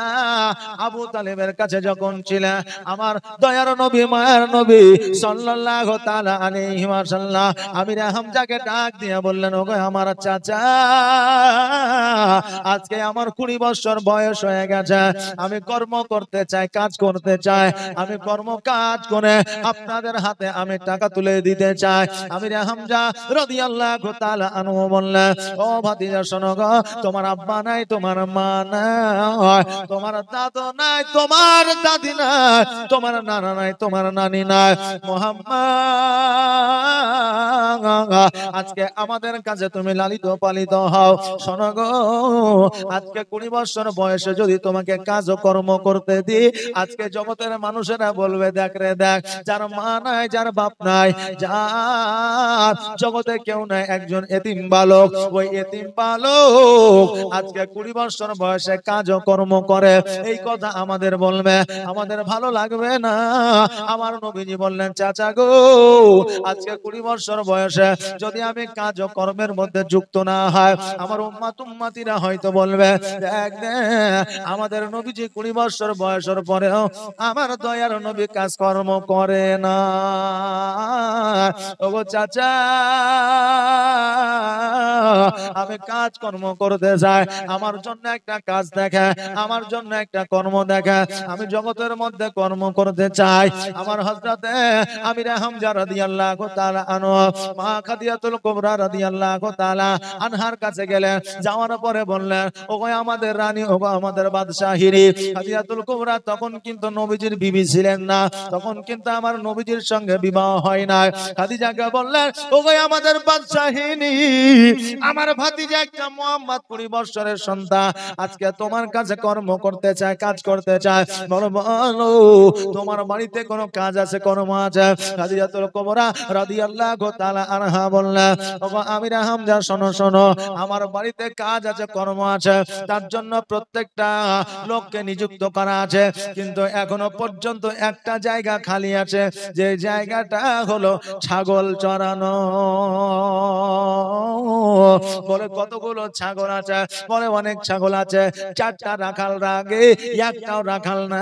[SPEAKER 1] আবু তালেবের কাছে যখন ছিলেন, আমার দয়ার নবী মায়ের নবী সাল্লাল্লাহু তাআলা আলাইহি ওয়াসাল্লাম আমির হামজাকে ডাক দিয়ে বললেন, ওগো আমার চাচা, আজকে আমার 20 বছর বয়স হয়ে গেছে, আমি কর্ম করতে চাই, কাজ করতে চাই, আমি কর্ম কাজ করে আপনাদের হাতে আমি টাকা তুলে দিতে চাই। আমির হামজা রাদিয়াল্লাহু তাআলা আনহু বললেন, ও ভাতিজা শোনো গো, তোমার আব্বা নাই, তোমার মা নাই, তোমার দাদু নাই, তোমার দাদি নাই, তোমার নানা নাই, তোমার নানি নাই, মুহাম্মদ না, আজকে আমাদের কাছে তুমি লালিত পালিত হও। শোনো গো, আজকে 20 বছর বয়সে যদি তোমাকে কাজ কর্ম করতে দিই, আজকে জগতের মানুষেরা বলবে দেখ রে দেখ, যার মা নাই, যার বাপ নাই, যার জগতে কেউ নাই, একজন এতিম বালক, ওই এতিম বালক আজকে 20 বছর বয়সে কাজ কর্ম করে। এই কথা আমাদের বলবে, আমাদের ভালো লাগবে না? আমার নবীজি বললেন, চাচা গো, আজকে 20 বছর বয়সে যদি আমি কাজ কর্মের মধ্যে যুক্ত না হয়, আমার উম্মাত উম্মাতিরা হয়তো বলবে দেখ আমাদের নবীজি 20 বছর বয়সের পরেও আমার দয়ার নবী কাজ কর্ম করে না। ওগো চাচা, আমি কাজ কর্ম করতে যাই, আমার জন্য একটা কাজ দেখা, আমার জন্য একটা কর্ম দেখা, আমি জগতের মধ্যে কর্ম করতে চাই। আমার হযরতে আমির হামজা রাদিয়াল্লাহু তাআলা আনহু মা খাদিজাতুল কুবরা রাদিয়াল্লাহু তাআলা আনহার কাছে গেলেন, যাওয়ার পরে বললেন, ওগো আমাদের রানী, ওগো আমাদের বাদশাহিনী। খাদিজাতুল কুবরা তখন কিন্তু নবীজির বিবি ছিলেন না, তখন কিন্তু আমার নবীজির সঙ্গে বিবাহ হয় না। খাদিজাকে বললেন, ওগো আমাদের বাদশাহিনী, আমার ভাতিজা একটা মুহাম্মদ 20 বছরের সন্তান আজকে তোমার কাছে কর্ম করতে চায়, কাজ করতে চায়, বলো বলো তোমার বাড়িতে কোনো কাজ আছে, কর্ম আছে? খাদিজাতুল কুবরা রাদিয়াল্লাহু তাআলা আনহা বললেন, ওগো আমির হামজা শোনো শোনো, আমার বাড়িতে কাজ আছে, কর্ম আছে, তার জন্য প্রত্যেকটা লোককে নিযুক্ত করা আছে, কিন্তু এখনো পর্যন্ত একটা জায়গা খালি আছে, যে জায়গাটা হলো ছাগল চরানো। বলে কতগুলো ছাগল আছে? বলে অনেক ছাগল আছে, 4টা রাখাল রাগে, একটাও রাখাল না।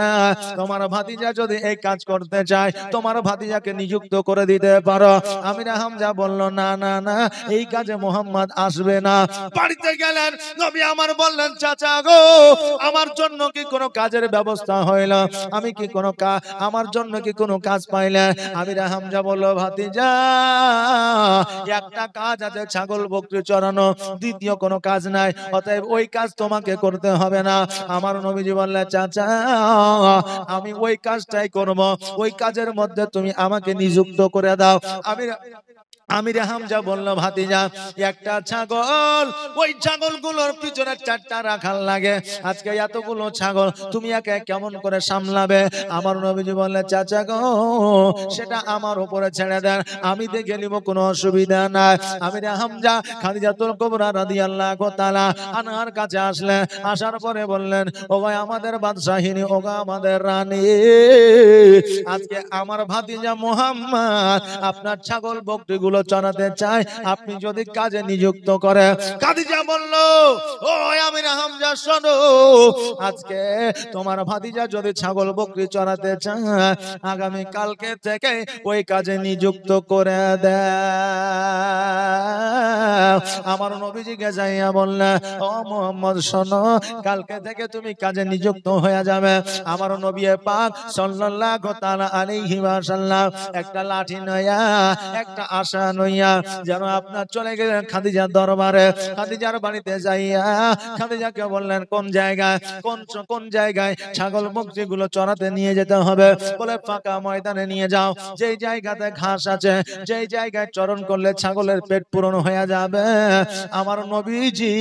[SPEAKER 1] তোমার ভাতিজা যদি এই কাজ করতে চায়, তোমার ভাতিজাকে নিযুক্ত করে দিতে পারো। আমির হামজা বলল, না না না, এই কাজে মোহাম্মদ আসবে না। বাড়িতে গেলেন, নবী আমার বললেন, চাচা গো, আমার জন্য কি কোনো কাজের ব্যবস্থা হইল? আমি কি কোনো আমার জন্য কি কোনো কাজ পাইলে? আমির হামজা বলল, ভাতিজা, একটা কাজ আছে, ছাগল বকরি চড়ানো, দ্বিতীয় কোনো কাজ নাই, অতএব ওই কাজ তোমাকে করতে হবে না। আমার নবীজি বললেন, চাচা, আমি ওই কাজটাই করব, ওই কাজের মধ্যে তুমি আমাকে নিযুক্ত করে দাও। আমির হামজা বলল, ভাতিজা, একটা ছাগল, ওই ছাগলগুলোর পিছনে 4টা রাখাল লাগে, আজকে এতগুলো ছাগল তুমি একা কেমন করে সামলাবে? আমার নবীজি বললেন, চাচা গো, সেটা আমার উপরে ছেড়ে দেন, আমি দেখে নিব, কোনো অসুবিধা নাই। আমির হামজা খাদিজাতুল কুবরা রাদিয়াল্লাহু তাআলা আনহার কাছে আসলেন, আসার পরে বললেন, ওগো আমাদের বাদশাহিনী, ওগো আমাদের রানী, আজকে আমার ভাতিজা মুহাম্মদ আপনার ছাগল বকরিগুলো চড়াতে চায়, আপনি যদি কাজে নিযুক্ত করে। খাদিজা বলল, ও আমির হামজা শোনো, আজকে তোমার ভাতিজা যদি ছাগল বকরি চড়াতে চায়, আগামী কালকে থেকে ওই কাজে নিযুক্ত করে দেয়। আমার নবীজিকে যাইয়া বললেন, ও মুহাম্মদ শোনো, কালকে থেকে তুমি কাজে নিযুক্ত হয়ে যাবে। আমার নবী পাক সাল্লাল্লাহু তাআলা আলাইহি ওয়াসাল্লাম একটা লাঠি নয়া, একটা আশা নইয়া যেন আপনার চলে গেলেন খাদিজার দরবারে। খাদিজার বাড়িতে যাইয়া খাদিজাকে বললেন, কোন জায়গায় কোন জায়গায় ছাগল বকরিগুলো চড়াতে নিয়ে যেতে হবে? বলে ফাঁকা ময়দানে নিয়ে যাও, যেই জায়গাতে ঘাস আছে, যেই জায়গায় চরণ করলে ছাগলের পেট পূরণ হয়ে যাবে। আমার নবীজি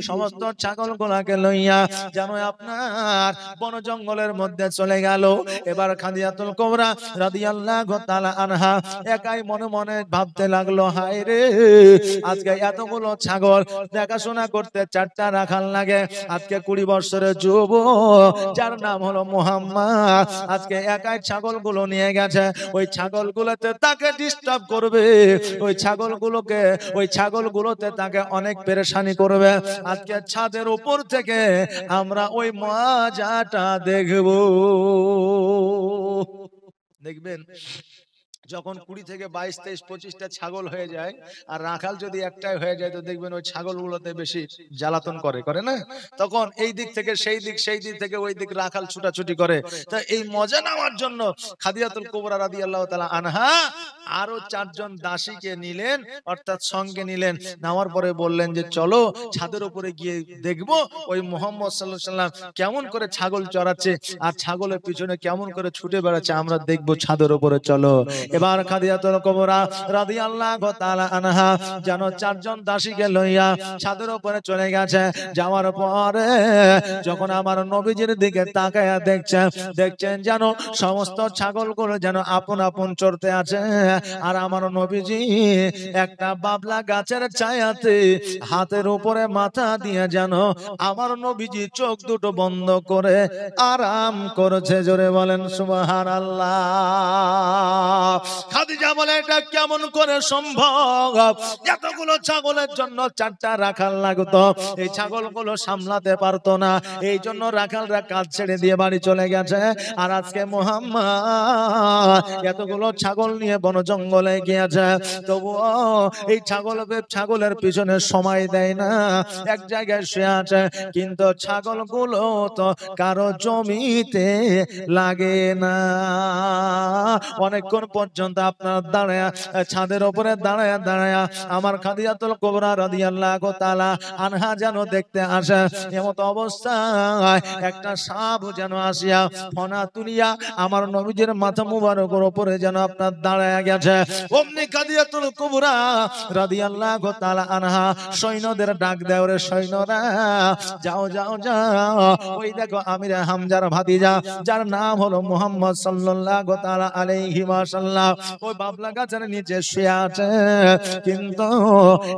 [SPEAKER 1] সমস্ত ছাগলগুলাকে লইয়া যেন আপনার বন জঙ্গলের মধ্যে চলে গেল। এবার খাদিজাতুল কুবরা রাদিয়াল্লাহু তাআলা আনহা একাই মনে মনে ভাবতে লাগলো, হায় রে, আজকে এতগুলো ছাগল দেখাশোনা করতে 4টা রাখাল লাগে, আজকে 20 বছরের যুবক যার নাম হলো মুহাম্মদ, আজকে একাই ছাগলগুলো নিয়ে গেছে, ওই ছাগলগুলোতে তাকে ডিস্টার্ব করবে, ওই ছাগলগুলোতে তাকে অনেক পেরেশানি করবে। আজকে ছাদের উপর থেকে আমরা ওই মজাটা দেখব। দেখবেন যখন 20 থেকে 22, 23, 25টা ছাগল হয়ে যায়, আর রাখাল যদি একটাই হয়ে যায়, তো দেখবেন ওই ছাগলগুলোতে বেশি জ্বালাতন করে না? তখন এই দিক থেকে সেই দিক, সেই দিক থেকে ওই দিক রাখাল ছুটাছুটি করে। তা এই মজা নেওয়ার জন্য খাদিজাতুল কুবরা রাদিয়াল্লাহু তাআলা আনহা আরো 4 জন দাসীকে নিলেন, অর্থাৎ সঙ্গে নিলেন। নেওয়ার পরে বললেন যে চলো ছাদের উপরে গিয়ে দেখবো ওই মুহাম্মদ সাল্লাল্লাহু আলাইহি ওয়াসাল্লাম কেমন করে ছাগল চড়াচ্ছে, আর ছাগলের পিছনে কেমন করে ছুটে বেড়াচ্ছে, আমরা দেখবো, ছাদের উপরে চলো। এবার খাদিজাতুল কুবরা রাদিয়াল্লাহু তাআলা আনহা যেন চারজন দাসীকে লইয়া ছাদের উপরে চলে গেছে। যাওয়ার পরে যখন আমার নবীজির দিকে তাকায়া দেখছেন যেন সমস্ত ছাগলগুলো যেন আপন আপন চড়তে আছে, আর আমার নবীজি একটা বাবলা গাছের ছায়াতে হাতের উপরে মাথা দিয়ে যেন আমার নবীজি চোখ দুটো বন্ধ করে আরাম করেছে। জোরে বলেন সুবহানাল্লাহ। খাদিজা বলে এটা কেমন করে সম্ভব? এতগুলো ছাগলের জন্য চারটা রাখাল লাগতো, এই ছাগলগুলো সামলাতে পারতো না, এই জন্য রাখালরা কাজ ছেড়ে দিয়ে বাড়ি চলে গেছে। আর আজকে মুহাম্মদ এতগুলো ছাগল নিয়ে বন জঙ্গলে গিয়েছে, তবুও এই ছাগলের পিছনে সময় দেয় না, এক জায়গায় শুয়ে আছে। কিন্তু ছাগলগুলো তো কারো জমিতে লাগে না। অনেকক্ষণ পর্যন্ত আপনার দাঁড়ায় ছাদের উপরে দাঁড়ায় আমার খাদিজাতুল কুবরা রাদিয়াল্লাহু তাআলা আনহা যেন দেখতে আসে। এমত অবস্থায় একটা সাপ যেন আসিয়া ফনা তুলিয়া আমার নবীজির মাথা মুবারকের উপরে যেন আপনার দাঁড়ায় গেছে। অমনি খাদিজাতুল কুবরা রাদিয়াল্লাহু তাআলা আনহা সৈন্যদের ডাক দেয়, ওরে সৈন্যরা যাও যাও যাও, ওই দেখো আমির হামজার ভাতিজা যার নাম হলো মুহাম্মদ সাল্লাল্লাহু তাআলা আলাইহি ওয়াসাল্লাম ওই বাবলা গাছের নিচে শুয়ে আছে। কিন্তু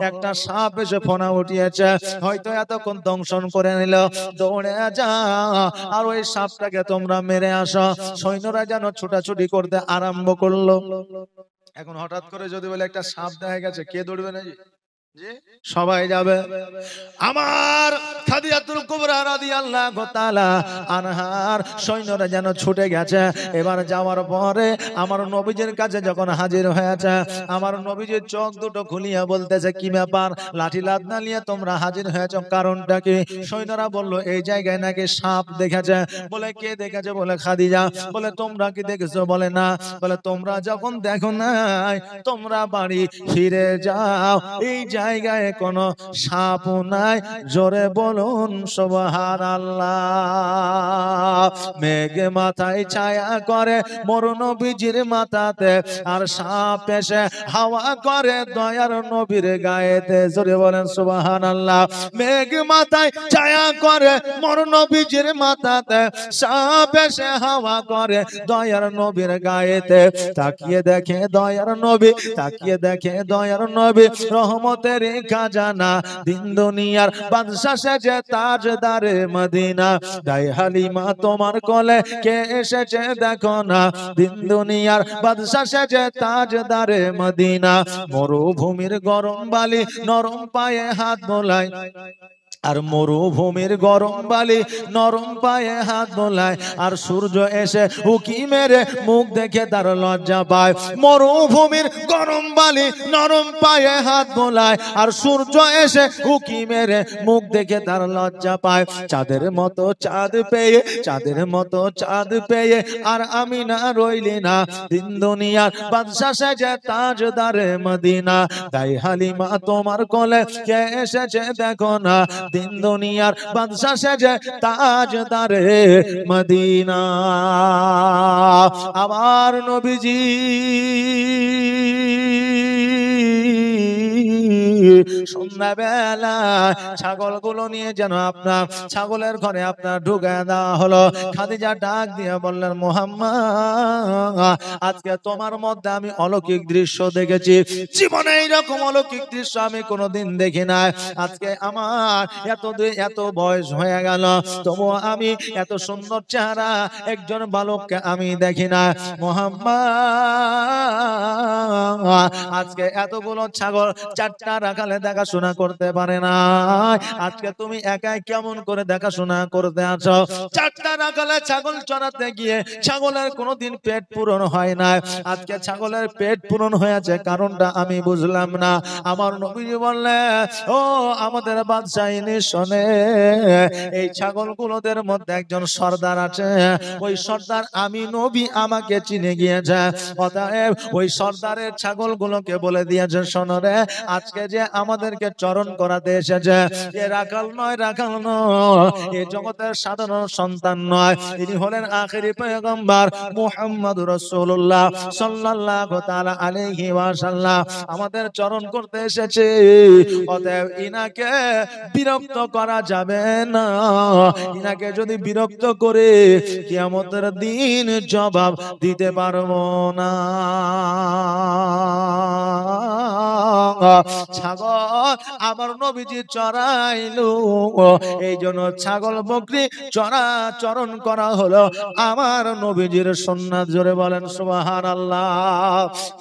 [SPEAKER 1] একটা সাপ এসে ফনা উঠিয়েছে, হয়তো এতক্ষণ দংশন করে নিল, দৌড়ে যা আর ওই সাপটাকে তোমরা মেরে আসো। সৈন্যরা যেন ছোটাছুটি করতে আরম্ভ করলো। এখন হঠাৎ করে যদি বলে একটা সাপ দেখা গেছে, কে দৌড়বে নাকি? সবাই যাবে। আমার খাদিজাতুল কুবরা রাদিয়াল্লাহু তাআলা আনহার সৈন্যরা যেন ছুটে গেছে। এবার যাওয়ার পরে আমার নবীজির কাছে যখন হাজির হয়েছে, আমার নবীজির চোখ দুটো খুলিয়া বলতেছে, কি ব্যাপার, লাঠি লাদনা নিয়ে তোমরা হাজির হয়েছ, কারণটা কি? সৈন্যরা বলল, এই জায়গায় নাকি সাপ দেখেছে। বলে কে দেখেছে? বলে খাদিজা। বলে তোমরা কি দেখেছো? বলে না। বলে তোমরা যখন দেখো নাই, তোমরা বাড়ি ফিরে যাও, এই জায়গায় কোনো সাপ নাই। জোরে বলুন সুবহানাল্লাহ। মেঘ মাথায় ছায়া করে মোর নবীজির মাথাতে, আর সাপ এসে হাওয়া করে দয়ার নবীর গায়েতে। জোরে বলেন সুবহানাল্লাহ। মেঘ মাথায় ছায়া করে মোর নবীজির মাথাতে, সাপ এসে হাওয়া করে দয়ার নবীর গায়েতে। তাকিয়ে দেখে দয়ার নবী, তাকিয়ে দেখে দয়ার নবী রহমতের খাজানা, দিন দুনিয়ার বাদশা সেজে তাজদারে মদিনা। দাই হালিমা তোমার কোলে কে এসেছে দেখো না, দিন দুনিয়ার বাদশা সেজে তাজদারে মদিনা। মরুভূমির গরম বালি নরম পায়ে হাত বোলায়, আর মরুভূমির গরম বালি নরম পায়ে হাত বোলায়, আর সূর্য এসে উকি মেরে মুখ দেখে তার লজ্জা পায়। মরুভূমির গরম বালি নরম পায়ে হাত বোলায়, আর সূর্য এসে উকি মেরে মুখ দেখে তার লজ্জা পায়। চাঁদের মতো চাঁদ পেয়ে, চাঁদের মতো চাঁদ পেয়ে আর আমি না রইলি না, দিন দুনিয়ার বাদশা সেজে তাজদারে মদিনা। তাই হালিমা তোমার কোলে কে এসেছে দেখো না, দিন দুনিয়ার বাদশা সেজে তাজদারে মদিনা। আমার নবীজি সন্ধ্যাবেলা ছাগলগুলো নিয়ে যেন আপনার ছাগলের ঘরে আপনার ঢুকে দেওয়া হলো। খাদিজা ডাক দিয়ে বললেন, মুহাম্মদ আজকে তোমার মধ্যে আমি অলৌকিক দৃশ্য দেখেছি, জীবনে এইরকম অলৌকিক দৃশ্য আমি কোনোদিন দেখি নাই। আজকে আমার এত বয়স হয়ে গেল, তবুও আমি এত সুন্দর চেহারা একজন বালককে আমি দেখি না। মুহাম্মদ আজকে এতগুলো ছাগল চারটা রাখালে দেখাশোনা করতে পারে না, আজকে তুমি একাই কেমন করে দেখাশোনা করতে আছো? চারটা রাখালে ছাগল চড়াতে গিয়ে ছাগলের কোনোদিন পেট পূরণ হয় না, আজকে ছাগলের পেট পূরণ হয়েছে, কারণটা আমি বুঝলাম না। আমার নবীজি বললেন, ও আমাদের বাদশাহিনী শোনে, এই ছাগলগুলোদের মধ্যে একজন সর্দার আছে, ওই সর্দার আমি নবী আমাকে চিনে গিয়েছে, অতএব ওই সর্দারের ছাগলগুলোকে বলে দিয়েছে, শোনো রে, আজকে যে আমাদেরকে চরণ করাতে এসেছে। এ রাখাল নয়, রাখাল নয়, এ জগতের সাধারণ সন্তান নয়, তিনি হলেন আখেরি পয়গম্বর মুহাম্মদুর রাসূলুল্লাহ সাল্লাল্লাহু তাআলা আলাইহি ওয়াসাল্লাম। আমাদের চরণ করতে এসেছে, অতএব ইনাকে বিরক্ত করা যাবে না। ইনাকে যদি বিরক্ত করে কিয়ামতের দিন জবাব দিতে পারবো না। ছাগল আমার নবীজি চড়াইলো, এই জন্য ছাগল বকরি চরণ করা হলো আমার নবীজির সুন্নাত। জোরে বলেন সুবহানাল্লাহ।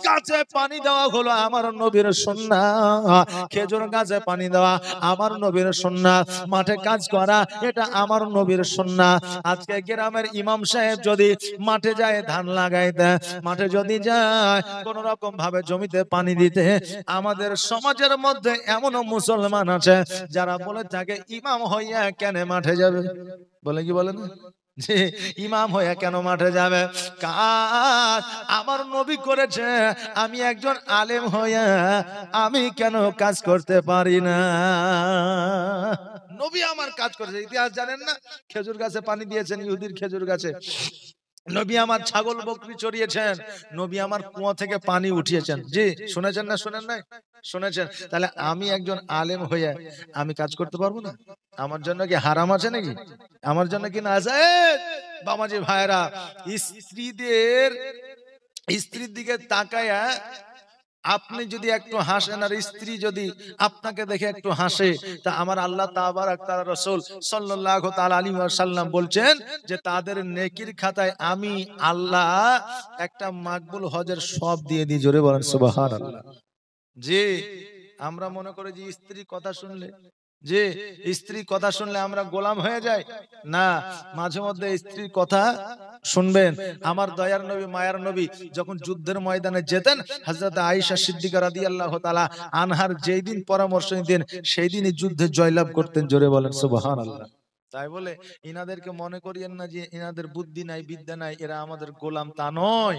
[SPEAKER 1] গাছে পানি দেওয়া হলো আমার নবীর সুন্নাত, খেজুর গাছে পানি দেওয়া আমার নবীর সুন্নাত, মাঠে কাজ করা এটা আমার নবীর সুন্নাত। আজকে গ্রামের ইমাম সাহেব যদি মাঠে যায় ধান লাগাইতে, মাঠে যদি যায় কোন রকম ভাবে জমিতে পানি দিতে, আমাদের সমাজের মধ্যে এমনও মুসলমান আছে যারা বলে থাকে ইমাম হইয়া কেন মাঠে যাবে? বলে কি বলে না যে ইমাম হইয়া কেন মাঠে যাবে? কাজ আমার নবী করেছে, আমি একজন আলেম হইয়া আমি কেন কাজ করতে পারি না? নবী আমার কাজ করেছে। ইতিহাস জানেন না? খেজুর গাছে পানি দিয়েছেন, ইহুদির খেজুর গাছে। নবী আমার ছাগল বকরি চড়িয়েছেন, নবী আমার কুয়া থেকে পানি উঠিয়েছেন। জি শুনেছেন না? শুনেন নাই? শুনেছেন। তাহলে আমি একজন আলেম হইয়া আমি কাজ করতে পারবো না? আমার জন্য কি হারাম আছে নাকি? আমার জন্য কি না আছে? বাবাজি ভাইরা, স্ত্রীর দিকে তাকায়া আপনি যদি একটু হাসেন আর স্ত্রী যদি আপনাকে দেখে একটু হাসে, তা আমার আল্লাহ তাবারাক তাআলা রাসূল সাল্লাল্লাহু তাআলা আলাইহি ওয়াসাল্লাম বলছেন যে তাদের নেকির খাতায় আমি আল্লাহ একটা মাকবুল হজের সওয়াব দিয়ে দিই। জোরে বলেন সুবহানাল্লাহ। জি, আমরা মনে করি যে স্ত্রী কথা শুনলে আমরা গোলাম হয়ে যাই না। মাঝে মধ্যে স্ত্রীর কথা শুনবেন। আমার দয়ার নবী মায়ার নবী যখন যুদ্ধের ময়দানে যেতেন, হযরত আয়েশা সিদ্দিকা রাদিয়াল্লাহু তাআলা আনহার যেই দিন পরামর্শ নিতেন সেই দিনই যুদ্ধে জয়লাভ করতেন। জোরে বলেন সুবহানাল্লাহ। তাই বলে ইনাদেরকে মনে করিয়েন না যে ইনাদের বুদ্ধি নাই, বিদ্যা নাই, এরা আমাদের গোলাম, তা নয়।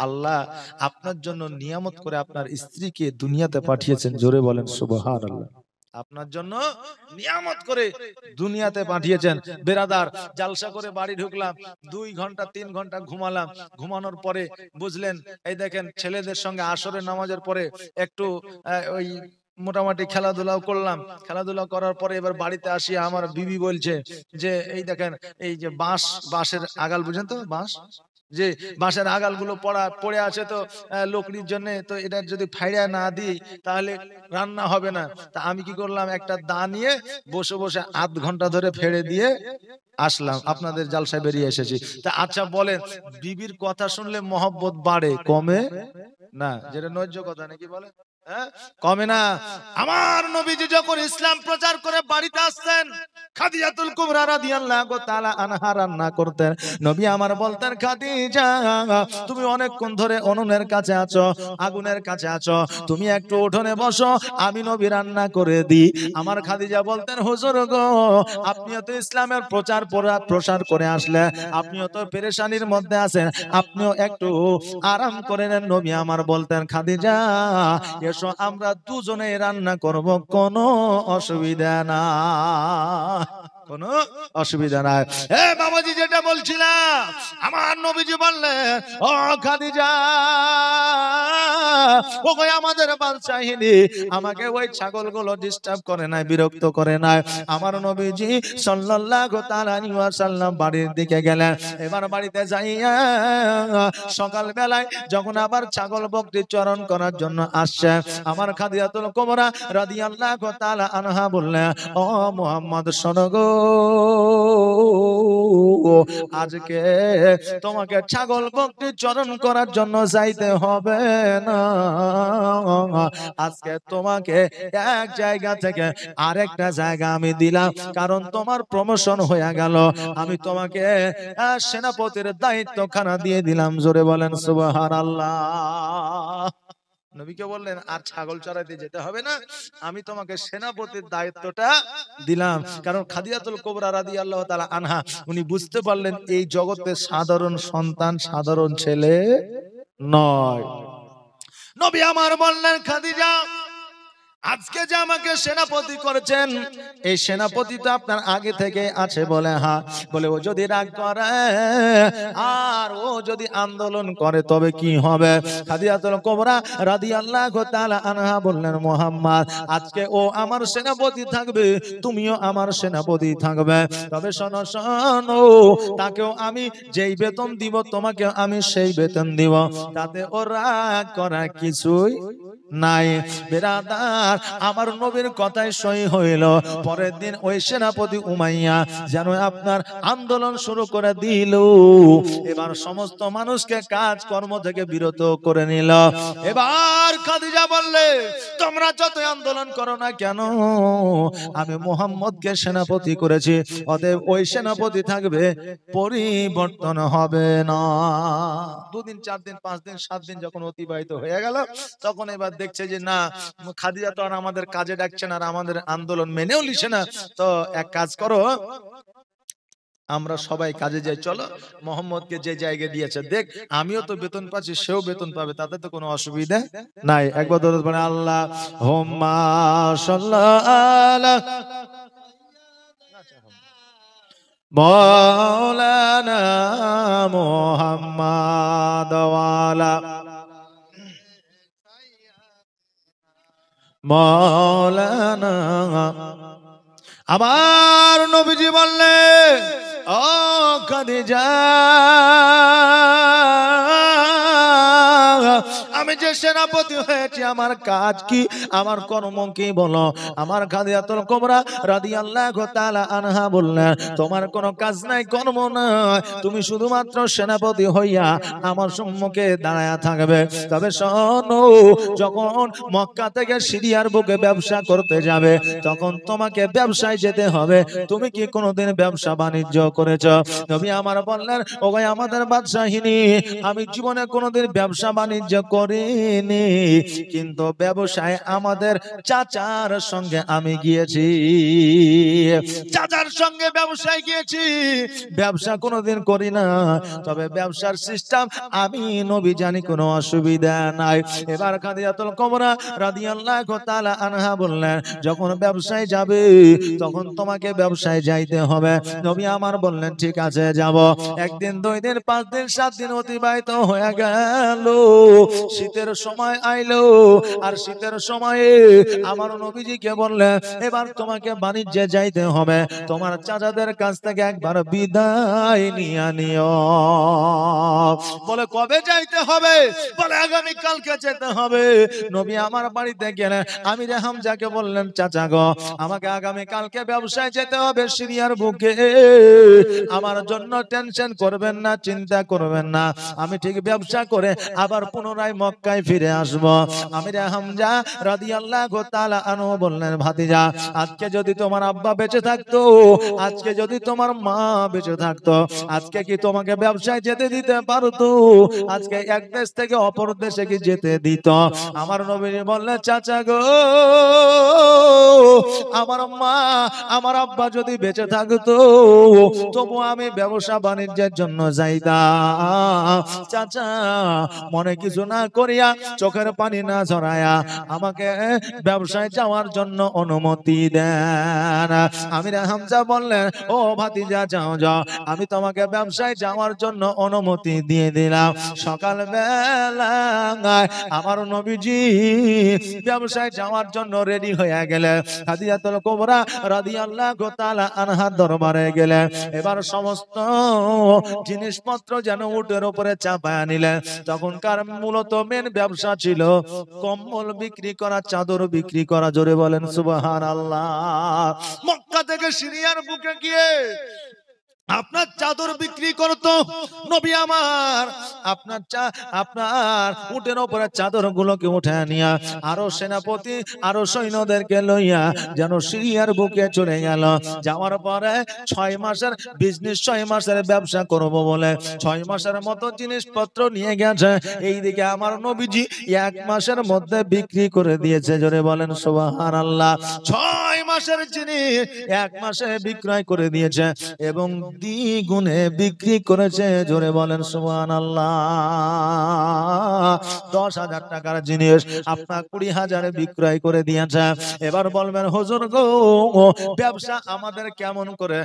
[SPEAKER 1] আল্লাহ আপনার জন্য নিয়ামত করে আপনার স্ত্রীকে দুনিয়াতে পাঠিয়েছেন। জোরে বলেন সুবহানাল্লাহ। আপনার জন্য নিয়ামত করে দুনিয়াতে পাঠিয়েছেন। বেরাদার, জালসা করে বাড়ি ঢুকলাম, 2 ঘন্টা 3 ঘন্টা ঘুমালাম। ঘুমানোর পরে বুঝলেন, এই দেখেন ছেলেদের সঙ্গে আসরের নামাজের পরে একটু ওই মোটামুটি খেলাধুলাও করলাম। খেলাধুলা করার পরে এবার বাড়িতে আসি, আমার বিবি বলছে যে এই দেখেন এই যে বাঁশের আগাল, বুঝেন তো বাঁশ, যে বাঁশের আগাল গুলো পড়ে আছে, তো লোকরির জন্য, তো এটা যদি ফাইড়া না দিই তাহলে রান্না হবে না। তা আমি কি করলাম, একটা দা নিয়ে বসে বসে আধ ঘন্টা ধরে ফেড়ে দিয়ে আসলাম, আপনাদের জালসায় বেরিয়ে এসেছি। তা আচ্ছা বলেন, বিবির কথা শুনলে মহব্বত বাড়ে কমে না? যেটা নৈর্য কথা নাকি বলেন? কমে না। আমার নবীজি যখন ইসলাম প্রচার করে বাড়িতে আসতেন, খাদিজাতুল কুবরা রাদিয়াল্লাহু তাআলা আনহা রান্না করতেন। নবী আমার বলতেন, খাদিজা তুমি অনেকক্ষণ ধরে উনুনের কাছে আছো, আগুনের কাছে আছো, তুমি একটু উঠোনে বসো, আমি নবী রান্না করে দিই। আমার খাদিজা বলতেন, হুজুর গো, আপনিও তো ইসলামের প্রসার করে আসলে, আপনিও তো পেরেশানির মধ্যে আছেন, আপনিও একটু আরাম করে নেন। নবী আমার বলতেন, খাদিজা এসো আমরা দুজনেই রান্না করব, কোনো অসুবিধা না, কোনো অসুবিধা নাই। এ বাবাজি, যেটা বলছিলাম, আমার নবীজি বললেন, ও খাদিজা, ও কই আমাদের বাদশাহিনী আমাকে ওই ছাগলগুলো ডিস্টার্ব করে নাই, বিরক্ত করে নাই। আমার নবীজি সাল্লাল্লাহু তাআলা আলাইহি ওয়াসাল্লাম বাড়ির দিকে গেলেন। এবার বাড়িতে যাইয়া সকাল বেলায় যখন আবার ছাগল বকরি চরণ করার জন্য আসছে, আমার খাদিজাতুল কুবরা রাদিয়াল্লাহু তাআলা আনহা বললেন, ও মুহাম্মদ শোনো গো, আজকে তোমাকে ছাগল বকরি চরণ করার জন্য যাইতে হবে না। আজকে তোমাকে এক জায়গা থেকে আরেকটা জায়গা আমি দিলাম, কারণ তোমার প্রমোশন হয়ে গেল, আমি তোমাকে সেনাপতির দায়িত্বখানা দিয়ে দিলাম। জোরে বলেন সুবহানাল্লাহ। নবীকে বললেন, আর ছাগল চড়াইতে যেতে হবে না, আমি তোমাকে সেনাপতির দায়িত্বটা দিলাম। কারণ খাদিজাতুল কুবরা রাদিয়াল্লাহু তাআলা আনহা উনি বুঝতে পারলেন এই জগতে সাধারণ সন্তান, সাধারণ ছেলে নয়। নবী আমার বললেন, খাদিজা আজকে যে আমাকে সেনাপতি করেছেন, এই সেনাপতি তো আপনার আগে থেকে আছে বলে। হ্যাঁ, বলে ও যদি রাগ করে আর ও যদি আন্দোলন করে তবে কি হবে? খাদিজাতুল কুবরা রাদিয়াল্লাহু তাআলা আনহা বললেন, মুহাম্মদ আজকে ও আমার সেনাপতি থাকবে, তুমিও আমার সেনাপতি থাকবে। তবে শোনো শোনো, তাকেও আমি যেই বেতন দিব তোমাকে আমি সেই বেতন দিব, তাতে ও রাগ করা কিছুই নাই। বেরাদার, আমার নবীর কথাই সই হইল। পরের দিন ওই সেনাপতি উমাইয়া যেন আপনার আন্দোলন শুরু করে দিল। এবার সমস্ত মানুষকে কাজ কর্ম থেকে বিরত করে নিল। এবার খাদিজা বললে, তোমরা যত আন্দোলন করো না কেন, আমি মুহাম্মদকে সেনাপতি করেছি, অতএব ওই সেনাপতি থাকবে, পরিবর্তন হবে না। 2 দিন 4 দিন 5 দিন 7 দিন যখন অতিবাহিত হয়ে গেল, তখন এবার দেখছে যে না, খাদিজা তো আর আমাদের কাজে ডাকছে না, আর আমাদের আন্দোলন মেনেও নিছে না। তো এক কাজ করো, আমরা সবাই কাজে যাই, চলো মোহাম্মদকে যে জায়গায় দিয়েছে দেখ, আমিও তো বেতন পাচ্ছি, সেও বেতন পাবে, তাতে তো কোনো অসুবিধা নাই। একবার দরুদ পড়ে আল্লাহ হুম্মা সাল্লাল্লাহু মাওলানা মুহাম্মাদ ওয়ালা মাওলানা। আবার নবীজি বললেন, ও খাদিজা, আমি যে সেনাপতি হয়েছি আমার কাজ কি, আমার কর্ম কি বলো? আমার খাদিজাতুল কুবরা রাদিয়াল্লাহু তাআলা আনহা বললেন, তোমার কোনো কাজ নাই, কর্ম নাই, তুমি শুধুমাত্র সেনাপতি হইয়া আমার সম্মুখে দাঁড়ায়া থাকবে। তবে শোনো, যখন মক্কা থেকে সিরিয়ার বুকে ব্যবসা করতে যাবে, তখন তোমাকে ব্যবসায় যেতে হবে। তুমি কি কোনোদিন ব্যবসা বাণিজ্য করেছ? নবী আমার বললেন, ও ভাই আমাদের বাদশাহিনী, আমি জীবনে কোনোদিন ব্যবসা বাণিজ্য করিনি, কিন্তু ব্যবসায় আমাদের চাচার সঙ্গে আমি গিয়েছি, চাচার সঙ্গে ব্যবসায় গিয়েছি, ব্যবসা কোনোদিন করি না, তবে ব্যবসার সিস্টেম আমি নবী জানি, কোনো অসুবিধা নাই। এবার খাদিজাতুল কুবরা রাদিয়াল্লাহু তাআলা আনহা বললেন, যখন ব্যবসায় যাবে তখন তোমাকে ব্যবসায় যাইতে হবে। নবী আমার বললেন, ঠিক আছে যাব। 1 দিন 2 দিন 5 দিন 7 দিন অতিবাহিত হয়ে গেল। শীতের সময় আইলো, আর শীতের সময়ে আমার নবীজিকে বললেন, এবার তোমাকে বাণিজ্যে যাইতে হবে, তোমার চাচাদের কাছ থেকে একবার বিদায় নিয়ে নিও। বলে কবে যাইতে হবে? বলে আগামী কালকে যেতে হবে। নবী আমার বাড়িতে গেলেন, আমিরে হামজাকে বললেন, চাচা গো, আমাকে আগামী কালকে ব্যবসায় যেতে হবে সিরিয়ার বুকে, আমার জন্য টেনশন করবেন না, চিন্তা করবেন না, আমি ঠিক ব্যবসা করে আবার পুনরায় মক্কায় ফিরে আসব। আমিরে হামজা রাদিয়াল্লাহু তাআলা আনহু বললেন, ভাতিজা, আজকে যদি তোমার আব্বা বেঁচে থাকতো, আজকে যদি তোমার মা বেঁচে থাকতো, আজকে কি তোমাকে ব্যবসায় যেতে দিতে পারতো? আজকে এক দেশ থেকে অপর দেশে কি যেতে দিত? আমার নবী বললেন, চাচা গো, আমার মা আমার আব্বা যদি বেঁচে থাকতো, তবু আমি ব্যবসা বাণিজ্যের জন্য যাইতাম। চাচা, মনে কিছু না করিয়া, চোখের পানি না ঝরায়া আমাকে ব্যবসায় যাওয়ার জন্য অনুমতি দেন। আমিরে হামজা বললেন, ও ভাতিজা, যাও যাও, আমি তোমাকে ব্যবসায় যাওয়ার জন্য অনুমতি দিয়ে দিলাম। সকাল বেলায় আমার নবীজি ব্যবসায় যাওয়ার জন্য রেডি হয়ে গেলেন। খাদিজাতুল কুবরা রাদিয়াল্লাহু তাআলা আনহার দরবারে গেলেন। এবার সমস্ত জিনিসপত্র যেন উটের উপরে চাপায়া নিলেন। তখনকার মূলত মেন ব্যবসা ছিল কম্বল বিক্রি করা, চাদর বিক্রি করা। জোরে বলেন সুবহানাল্লাহ। মক্কা থেকে সিরিয়ার বুকে গিয়ে আপনার চাদর বিক্রি করতো নবী আমার। আপনার উটের উপরে চাদর গুলোকে উঠে নিয়া আরো সেনাপতি আরো সৈন্যদেরকে লইয়া যেন সিরিয়ার বুকে চলে গেল। যাওয়ার পরে 6 মাসের বিজনেস, 6 মাসের ব্যবসা করব বলে 6 মাসের মতো জিনিসপত্র নিয়ে গেছে। এইদিকে আমার নবীজি 1 মাসের মধ্যে বিক্রি করে দিয়েছে। জোরে বলেন সুবহানাল্লাহ। 6 মাসের জিনিস 1 মাসে বিক্রয় করে দিয়েছে এবং দ্বিগুণে বিক্রি করেছে। জোরে বলেন সুবহানাল্লাহ। 10,000 টাকার জিনিস আপনার 20,000 বিক্রয় করে দিয়েছে। এবার বলবেন হুজুর গো, ব্যবসা আমাদের কেমন করে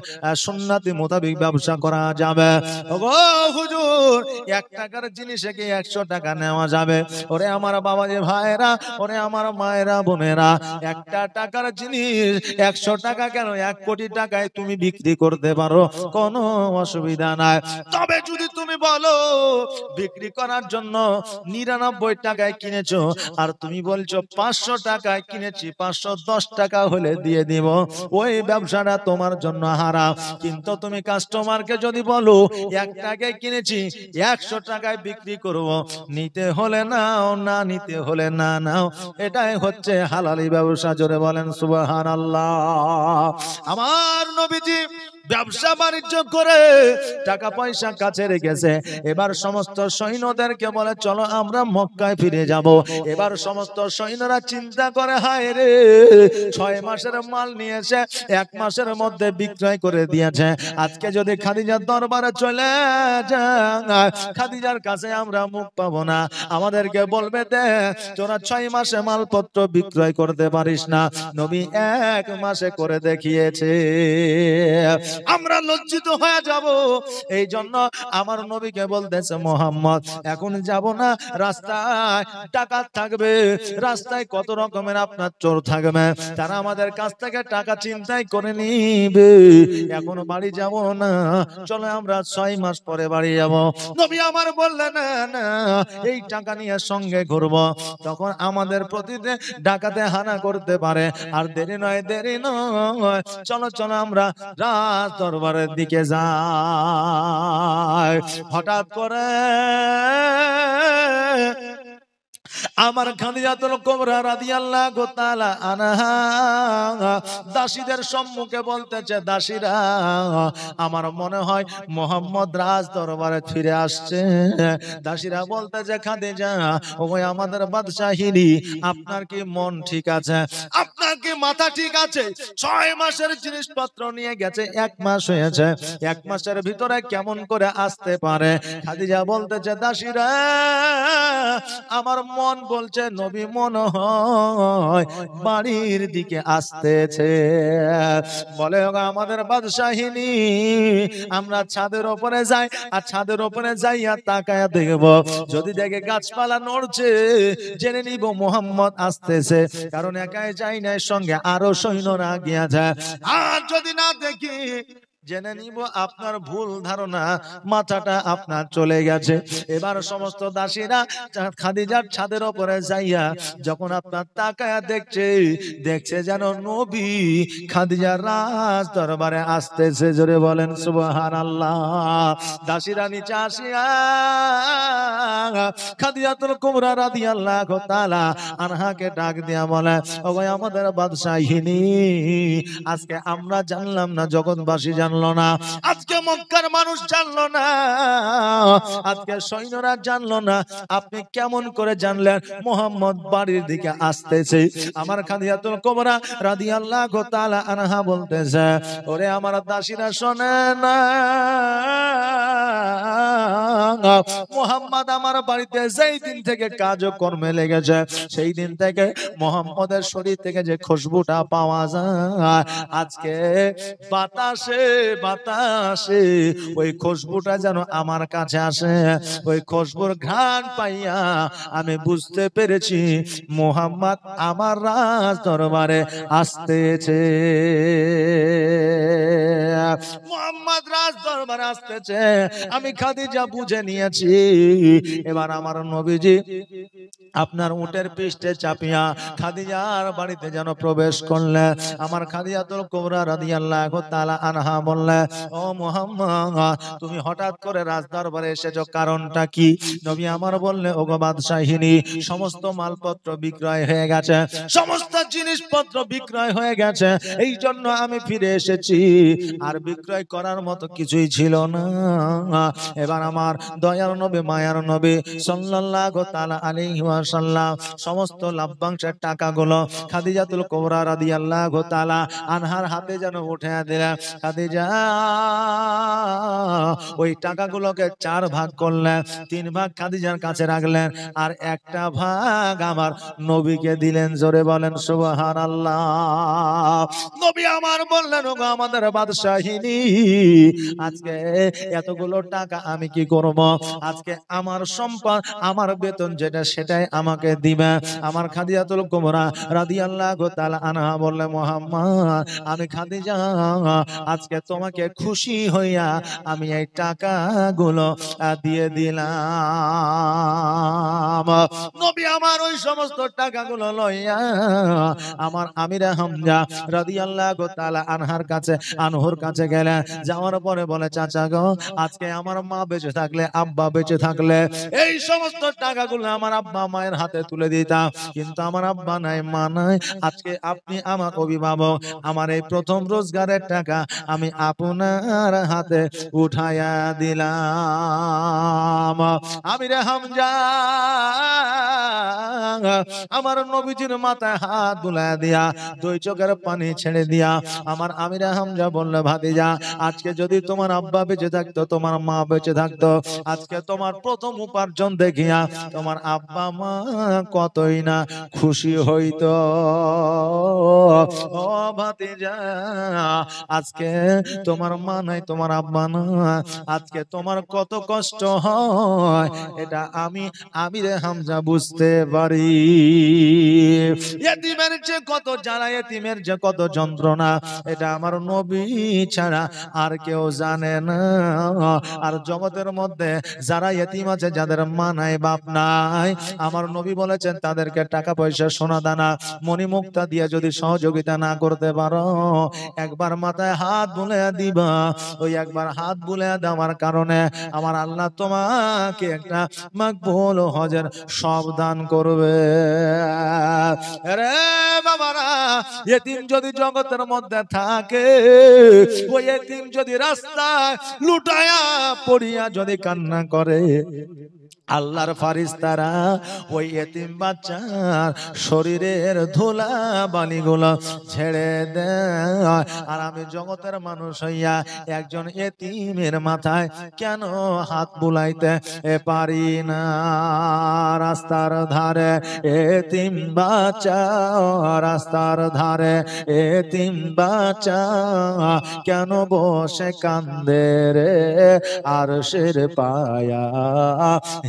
[SPEAKER 1] সুন্নতি মোতাবেক ব্যবসা করা যাবে? ওগো হুজুর, 1 টাকার জিনিসে কি 100 টাকা নেওয়া যাবে? ওরে আমার বাবাজি ভাইরা, ওরে আমার মায়েরা বোনেরা, 1 টাকার জিনিস 100 টাকা কেন, 1 কোটি টাকায় তুমি বিক্রি করতে পারো, কোনো অসুবিধা নাই। তবে যদি তুমি বলো বিক্রি করার জন্য 99 টাকায় কিনেছো আর তুমি বলছো 500 টাকায় কিনেছি, 510 টাকা হলে দিয়ে দিব, ওই ব্যবসাটা তোমার জন্য হারাম। কিন্তু তুমি কাস্টমারকে যদি বলো 1 টাকায় কিনেছি 100 টাকায় বিক্রি করব, নিতে হলে নাও, না নিতে হলে না নাও, এটাই হচ্ছে হালালি ব্যবসা। জোরে বলেন সুবহানাল্লাহ। আমার নবীজি ব্যবসা বাণিজ্য করে টাকা পয়সা কাছে রেখেছে। এবার সমস্ত সৈন্যদেরকে বলে চলো আমরা মক্কায় ফিরে যাব। এবার সমস্ত সৈন্যরা চিন্তা করে হায় রে, 6 মাসের মাল নিয়েছে 1 মাসের মধ্যে বিক্রয় করে দিয়েছে। আজকে যদি খাদিজার দরবারে চলে যায়, খাদিজার কাছে আমরা মুখ পাবো না, আমাদেরকে বলবে দে তোরা 6 মাসে মালপত্র বিক্রয় করতে পারিস না, নবী 1 মাসে করে দেখিয়েছে। আমরা লজ্জিত হয়ে যাব। এই জন্য আমার নবীকে বলতেছে মুহাম্মদ এখন যাব না, রাস্তায় ডাকাত থাকবে, রাস্তায় কত রকমের আপনার চোর থাকবে, তারা আমাদের কাছ থেকে টাকা চিন্তাই করে নিবে, এখন বাড়ি যাব না, চলো আমরা 6 মাস পরে বাড়ি যাব। নবী আমার বললেন না না, এই টাকা নিয়ে সঙ্গে ঘুরবো, তখন আমাদের প্রতিতে ডাকাতে হানা করতে পারে। আর দেরি নয়, দেরি নয়, চলো চলো আমরা রাজ দরবারের দিকে যাই। হঠাৎ করে আমার খাদিজাতুল কুবরা রাদিয়াল্লাহু তাআলা আনহা দাসীদের সম্মুখে বলতেছে, দাসীরা আমার মনে হয় মুহাম্মদ রাজ দরবারে ফিরে আসছে। দাসীরা বলতেছে খাদিজা, ওই আমাদের বাদশাহিনী, আপনার কি মন ঠিক আছে? আপনার কি মাথা ঠিক আছে? 6 মাসের জিনিসপত্র নিয়ে গেছে, 1 মাস হয়েছে, 1 মাসের ভিতরে কেমন করে আসতে পারে? খাদিজা বলতেছে দাসীরা আমার মন বলছে নবী মনে হয় বাড়ির দিকে আসতেছে। বলে আমাদের বাদশাহিনী, আমরা ছাদের উপরে যাই, আর ছাদের উপরে যাইয়া তাকায়া দেখব, যদি দেখে গাছপালা নড়ছে জেনে নিব মুহাম্মদ আসতেছে, কারণ একাই যাই না, সঙ্গে আরো সৈন্যরা গিয়া যায়। আর যদি না দেখি জেনে নিব আপনার ভুল ধারণা, মাথাটা আপনার চলে গেছে। এবার সমস্ত দাসীরা খাদিজার ছাদের উপরে যাইয়া যখন আপনার তাকায়া দেখছে যেন নবী খাদিজার রাজ দরবারে আসতেছে। জোরে বলেন সুবহানাল্লাহ। দাসীরা নিচে আসিয়া খাদিজাতুল কুবরা রাদিয়াল্লাহু তাআলা আনহাকে ডাক দিয়া বলে, ওগো আমাদের বাদশাহিনী, আজকে আমরা জানলাম না, জগৎবাসী জানলো না, আজকে মক্কার মানুষ জানলো না, আজকে সৈন্যরা জানলো না, আপনি কেমন করে জানলেন মুহাম্মদ বাড়ির দিকে আসতেছে? আমার খাদিজাতুল কুবরা রাদিয়াল্লাহু তাআলা আনহা বলতেছে, ওরে আমার দাসীরা শোনে না, মুহাম্মদ আমার বাড়িতে যেই দিন থেকে কাজকর্মে লেগেছে, সেই দিন থেকে মুহাম্মদের শরীর থেকে যে খুশবুটা পাওয়া যায়, আজকে বাতাসে বাতাসে ওই খুশবুটা যেন আমার কাছে আসে। ওই খুশবুর ঘ্রাণ পাইয়া আমি বুঝতে পেরেছি মুহাম্মদ আমার রাজ দরবারে আসতেছে, মুহাম্মদ রাজ দরবারে আসতেছে। আমি খাদিজা বুঝে নিয়েছি। এবার আমার নবীজি আপনার উটের পৃষ্ঠে চাপিয়া খাদিজার বাড়িতে যেন প্রবেশ করলে, আমার খাদিজাতুল কুবরা রাদিয়াল্লাহু তাআলা আনহা বললে, ও মুহাম্মদ তুমি হঠাৎ করে রাজ দরবারে এসেছো, কারণটা কি? নবী আমার বললে, ওগো বাদশাহিনী, সমস্ত মালপত্র বিক্রয় হয়ে গেছে, সমস্ত জিনিসপত্র বিক্রয় হয়ে গেছে, এই জন্য আমি ফিরে এসেছি, আর বিক্রয় করার মতো কিছুই ছিল না। এবার আমার দয়ার নবী মায়ার নবী সাল্লাল্লাহু তাআলা আলাইহি ওয়াসাল্লাম সমস্ত লভ্যাংশের টাকাগুলো খাদিজাতুল কুবরা রাদিয়াল্লাহু তাআলা আনহার হাতে যেন উঠে দিলেন। খাদিজা ওই টাকাগুলোকে 4 ভাগ করলেন, 3 ভাগ খাদিজার কাছে রাখলেন আর একটা ভাগ আমার নবীকে দিলেন। জোরে বলেন সুবহানাল্লাহ। নবী আমার বললেন, ওগো আমাদের বাদশাহিনী, আজকে এতগুলো টাকা আমি কি করব? আজকে আমার সম্পদ, আমার বেতন যেটা সেটাই আমাকে দিবে। আমার খাদিজাতুল কুবরা রাদিয়াল্লাহু তাআলা আনহা বললেন, মুহাম্মদ আমি খাদিজা আজকে তোমাকে খুশি হইয়া আমি এই টাকাগুলো দিয়ে দিলাম। নবী আমার ওই সমস্ত টাকাগুলো লইয়া আমার আমিরে হামজা রাদিয়াল্লাহু তাআলা আনহুর কাছে গেলেন। যাওয়ার পরে বলে, চাচা গো, আজকে আমার মা বেঁচে থাকলে, আব্বা বেঁচে থাকলে এই সমস্ত টাকাগুলো আমার আব্বা মায়ের হাতে তুলে দিতাম, কিন্তু আমার আব্বা নাই, মা নাই, আজকে আপনি আমার অভিভাবক, আমার এই প্রথম রোজগারের টাকা আমি আপনার হাতে উঠাইয়া দিলাম। আমিরে হামজা আমার নবীজির মাথায় হাত বুলায়া দিয়া 2 চোখের পানি ছেড়ে দিয়া আমার আমিরে হামজা বলল, ভাতিজা আজকে যদি তোমার আব্বা বেঁচে থাকতো, তোমার মা বেঁচে থাকতো, আজকে তোমার প্রথম উপার্জন দেখিয়া তোমার আব্বা মা কতই না খুশি হইতো। ও ভাতিজা, আজকে তোমার মা নাই, তোমার আব্বা না, আজকে তোমার কত কষ্ট হয় এটা আমি আমিরে হামজা বুঝতে পারি। ইতিমের যে কত জ্বালা, ইতিমের যে কত যন্ত্রণা, এটা আমার নবী ছাড়া আর কেউ জানে না। আর জগতের মধ্যে যারা ইতিম আছে, যাদের মা নাই, বাপ নাই, আমার নবী বলেছেন তাদেরকে টাকা পয়সা, সোনা দানা, মণিমুক্তা দিয়ে যদি সহযোগিতা না করতে পারো, একবার মাথায় হাত বুলিয়ে দিবা। ওই একবার হাত বুলিয়ে দেওয়ার কারণে আমার আল্লাহ তোমাকে একটা মাকবুল হজের সব দান করবে। রে বাবারা, ইতিম যদি জগতের মধ্যে থাকে, ওই ইতিম যদি রাস্তায় লুটায়া পড়িয়া যদি কান্না করে, আল্লাহর ফারিস্তারা ওই এতিম বাচ্চার শরীরের ধুলা বালিগুলো ছেড়ে দেয়। আর আমি জগতের মানুষ হইয়া একজন এতিমের মাথায় কেন হাত বুলাইতে পারি না? রাস্তার ধারে এতিম বাচ্চা, রাস্তার ধারে এতিম বাচ্চা কেন বসে কান্দে রে আরশের পায়া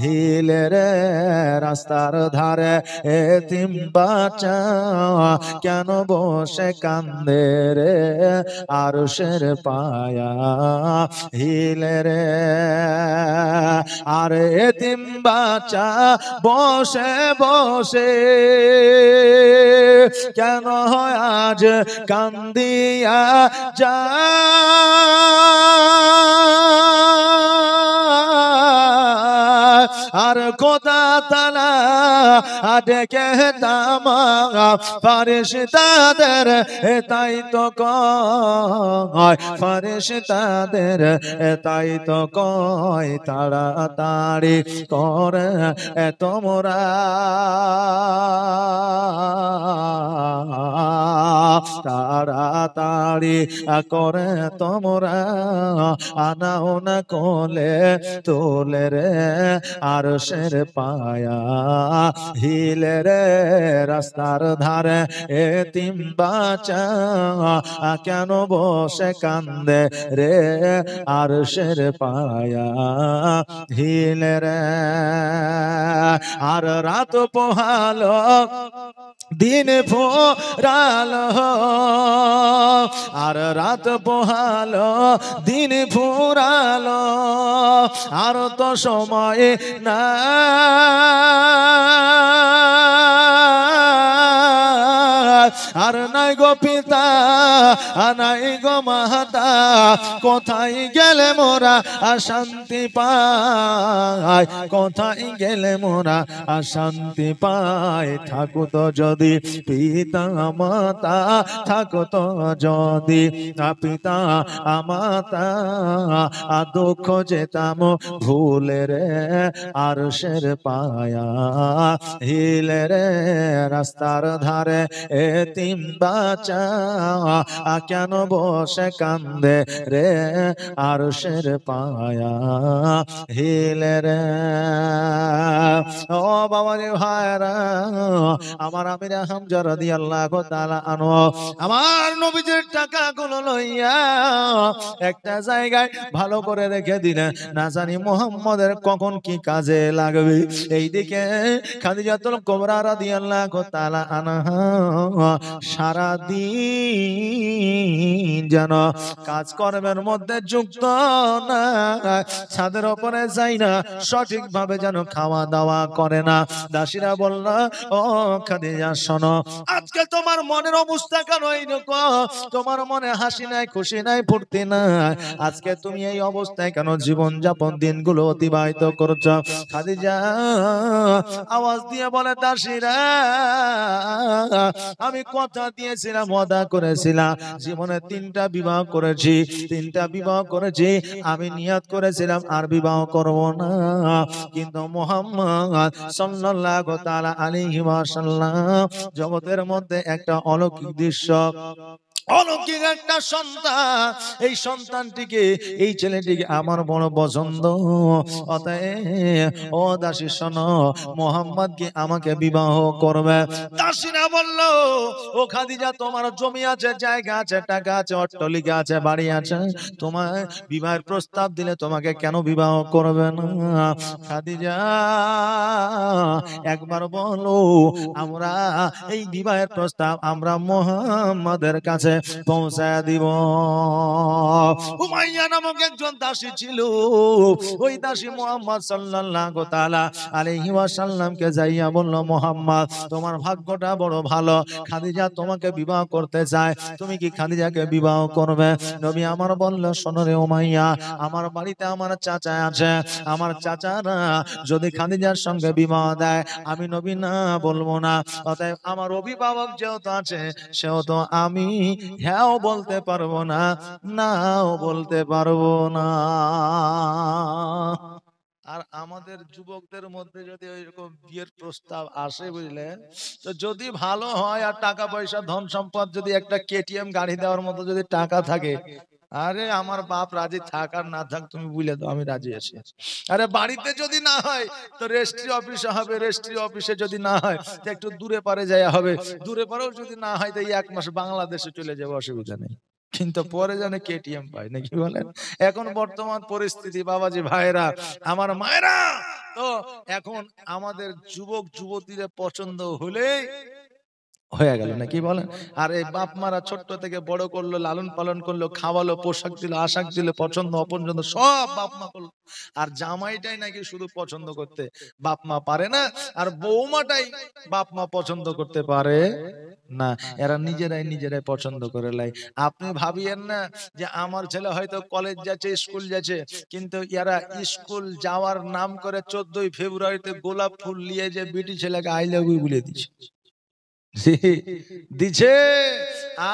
[SPEAKER 1] হিলে রে। রাস্তার ধারে এতিম বাচ্চা কেন বসে কান্দে রে আরশের পায়া হিলে রে। আর এতিম বাচ্চা বসে বসে কেন আজ কান্দিয়া যা আর খোদা তাআলা ডেকে তামা ফারিস্তাদের তাই তো কয়, ফারিস্তাদের তাই তো কয়, তাড়াতাড়ি করে তোমরা তাড়াতাড়ি করে তোমরা আনাও না কোলে তোলে রে আরশের পায়া হিলে রে। রাস্তার ধারে এতিম বাচ্চা কেন বসে কান্দে রে আরশের পায়া হিলে রে। আর রাত পোহালো দিন ফুরালো, আর রাত পোহালো দিন ফুরালো, আর তো সময় নাই, আর নাই গো পিতা নাই গো মাতা, কোথায় গেলে মোরা শান্তি পাই, কোথায় গেলে মোরা শান্তি পাই। থাকুত যদি পিতা মাতা, থাকুত যদি পিতা মাতা, দুঃখ যেতাম ভুলে রে আরশের পায়া, হিলে রে রাস্তার ধারে এতিম বাচ্চা, কেন বসে কান্দে রে আরশের পায়া, হিলে রে। ও বাবা রে ভাইরা আমার, আমির হামজা রাদিয়াল্লাহু তাআলা আনহু আমার নবীজির টাকাগুলো লইয়া একটা জায়গায় ভালো করে রেখে দিলেন, না জানি মুহাম্মদের কখন কি কাজে লাগবে। এইদিকে খাদিজাতুল কুবরা রাদিয়াল্লাহু তাআলা আনহা সারা দিন যেন কাজকর্মের মধ্যে যুক্ত না, ছাদের উপরে যাই না, সঠিকভাবে যেন খাওয়া দাওয়া করে না। দাসীরা বলল, ও খাদিজা শোনো, আজকে তোমার মনের অবস্থা কেন এইরকম? তোমার মনে হাসি নাই, খুশি নাই, ফুর্তি নাই, আজকে তুমি এই অবস্থায় কেন জীবন যাপন দিনগুলো অতিবাহিত করছো? খাদিজা আওয়াজ দিয়ে বলে, দাসীরা আমি কথা দিয়েছিলাম, ওয়াদা করেছিলাম, জীবনে 3টা বিবাহ করেছি, 3টা বিবাহ করেছি, আমি নিয়ত করেছিলাম আর বিবাহ করব না, কিন্তু মুহাম্মদ সাল্লাল্লাহু তাআলা আলাইহি ওয়াসাল্লাম জগতের মধ্যে একটা অলৌকিক দৃশ্য, অলৌকিক একটা সন্তান, এই সন্তানটিকে, এই ছেলেটিকে আমার বড় পছন্দ, অতএব ও দাসী শোনো, মুহাম্মদকে আমাকে বিবাহ করবে। দাসীরা বলল, ও খাদিজা তোমার জমি আছে, জায়গা আছে, টাকা আছে, অট্টালিকা আছে, বাড়ি আছে, তোমার বিবাহের প্রস্তাব দিলে তোমাকে কেন বিবাহ করবে না? খাদিজা একবার বলো, আমরা এই বিবাহের প্রস্তাব আমরা মুহাম্মাদের কাছে পৌঁছায় দিব। উমাইয়া নামক একজন দাসী ছিল, ওই দাসী মুহাম্মদ সাল্লাল্লাহু তাআলা আলাইহি ওয়াসাল্লামকে যাইয়া বলল, মুহাম্মদ তোমার ভাগ্যটা বড় ভালো, খাদিজা তোমাকে বিবাহ করতে চায়, তুমি কি খাদিজাকে বিবাহ করবে? নবী আমার বলল, শোনো রে উমাইয়া, আমার বাড়িতে আমার চাচা আছে, আমার চাচারা যদি খাদিজার সঙ্গে বিবাহ দেয়, আমি নবী না বলবো না, অতএব আমার অভিভাবক যেহেতু আছে, সেহেতু আমি হ্যাঁও বলতে পারবো না, নাও বলতে পারবো না। আর আমাদের যুবকদের মধ্যে যদি ওইরকম বিয়ের প্রস্তাব আসে, বুঝলেন, তো যদি ভালো হয় আর টাকা পয়সা ধন সম্পদ, যদি একটা কেটিএম গাড়ি দেওয়ার মতো যদি টাকা থাকে, আরে আমার বাপ রাজি থাক আর না থাক, তুমি বুঝলে তো আমি রাজি আছি। আরে বাড়িতে যদি না হয় তো রেজিস্ট্রি অফিসে হবে, রেজিস্ট্রি অফিসে যদি না হয় তো একটু দূরে পারে যাওয়া হবে, দূরে পারেও যদি না হয় তো 1 মাস বাংলাদেশে চলে যাবে, অসুবিধা নেই, কিন্তু পরে জানে কেটিএম পায় নাকি বলেন। এখন বর্তমান পরিস্থিতি বাবাজি ভাইরা আমার মায়েরা, তো এখন আমাদের যুবক যুবতীদের পছন্দ হলে হয়ে গেল নাকি বলেন। আর এই বাপ মারা ছোট্ট থেকে বড় করলো, লালন পালন করলো, খাওয়ালো, পোশাক দিল, আশাক দিল, পছন্দ অপছন্দ সব বাপ মা করলো, আর জামাইটাই নাকি শুধু পছন্দ করতে বাপ মা পারে না, আর বৌমাটাই বাপ মা পছন্দ করতে পারে না, এরা নিজেরাই পছন্দ করে লাই। আপনি ভাবিয়েন না যে আমার ছেলে হয়তো কলেজ যাচ্ছে, স্কুল যাচ্ছে, কিন্তু এরা স্কুল যাওয়ার নাম করে 14ই ফেব্রুয়ারিতে গোলাপ ফুল নিয়ে যে বিটি ছেলেকে আই লাভ ইউ বলে দিচ্ছে, দিছে।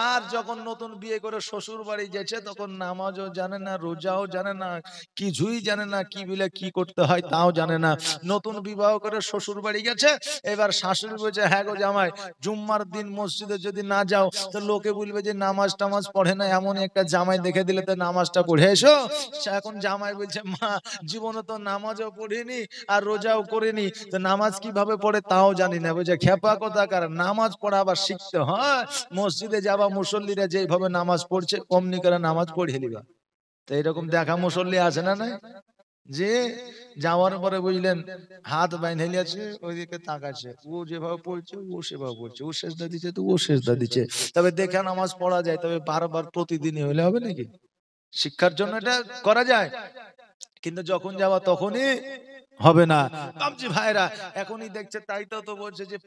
[SPEAKER 1] আর যখন নতুন বিয়ে করে শ্বশুর বাড়ি যাচ্ছে, তখন নামাজও জানে না, রোজাও জানে না, কিছুই জানে না, কি বলে কি করতে হয় তাও জানে না। নতুন বিবাহ করে শ্বশুর বাড়ি গেছে, এবার শাশুড়ি বলছে, হ্যাঁ গো জামাই, জুম্মার দিন মসজিদে যদি না যাও তো লোকে বলবে যে নামাজ টামাজ পড়ে না, এমন একটা জামাই দেখে দিলে তো নামাজটা পড়ে এসো। এখন জামাই বলছে, মা জীবনে তো নামাজও পড়িনি আর রোজাও করিনি, তো নামাজ কিভাবে পড়ে তাও জানি না। বলছে, খেপা কোথাকার, নামাজ পড়া আবার শিখতে হয়, মসজিদে যাবা, মুসল্লিরা যেভাবে নামাজ পড়ছে অমনি করে নামাজ পড়ে নিবা। তো এরকম দেখা মুসল্লি আছে না নাই, যে যাওয়ার পরে বুঝলেন হাত বাইন্ধে আছে, ওইদিকে তাকাচ্ছে, ও যেভাবে পড়ছে ও সেভাবে পড়ছে, ও সেজদা দিচ্ছে তো ও সেজদা দিচ্ছে। তবে দেখে নামাজ পড়া যায়, তবে বারবার প্রতিদিনই হইলে হবে নাকি? শিক্ষার জন্য এটা করা যায়। কিন্তু যখন যাওয়া তখনই হবে না। বাবজি ভাইরা এখনই দেখছে, তাই তো বলছে যে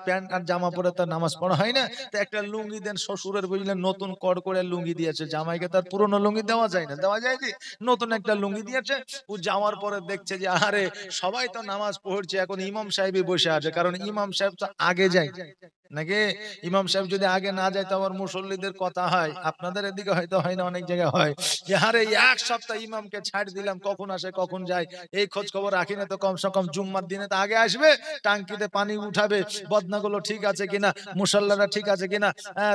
[SPEAKER 1] প্যান্ট আর জামা পরে তার নামাজ পড়া হয় না, তো একটা লুঙ্গি দেন শ্বশুরের, বুঝলেন নতুন কড় করে লুঙ্গি দিয়েছে, জামাইকে তার পুরনো লুঙ্গি দেওয়া যায় না, দেওয়া যায় কি, নতুন একটা লুঙ্গি দিয়েছে। ও যাওয়ার পরে দেখছে যে আরে সবাই তো নামাজ পড়ছে, এখন ইমাম সাহেবই বসে আছে, কারণ ইমাম সাহেব তো আগে যায় নাকি, ইমাম সাহেব যদি আগে না যায় তো আবার মুসল্লিদের কথা হয়, আপনাদের এদিকে হয়তো হয় না, অনেক জায়গায় হয় যে আরে এক সপ্তাহ ইমামকে ছাড় দিলাম, কখন আসে কখন যায় এই খোঁজ খবর রাখি না, তো কমসে কম জুম্মার দিনে তো আগে আসবে, টাঙ্কিতে পানি উঠাবে, বদনাগুলো ঠিক আছে কিনা, মুসল্লারা ঠিক আছে কিনা,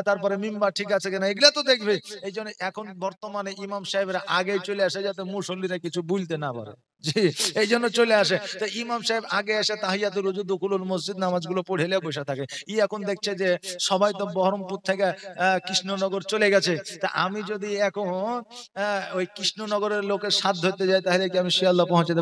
[SPEAKER 1] তারপরে মিম্বার ঠিক আছে কিনা, এগুলা তো দেখবে। এই জন্য এখন বর্তমানে ইমাম সাহেবরা আগে চলে আসে যাতে মুসল্লিরা কিছু বুঝতে না পারে, জি এই জন্য চলে আসে। তো ইমাম সাহেব আগে এসে তাহিয়াতুল ওযু দুকুলুল মসজিদ নামাজগুলো পড়ে বসে থাকে। এখন দেখছে যে সবাই তো বহরমপুর থেকে কৃষ্ণনগর চলে গেছে, তা আমি যদি এখন ওই কৃষ্ণনগরের লোকের সাথ ধরতে যাই, তাহলে কি আমি শিয়ালদা পৌঁছাতে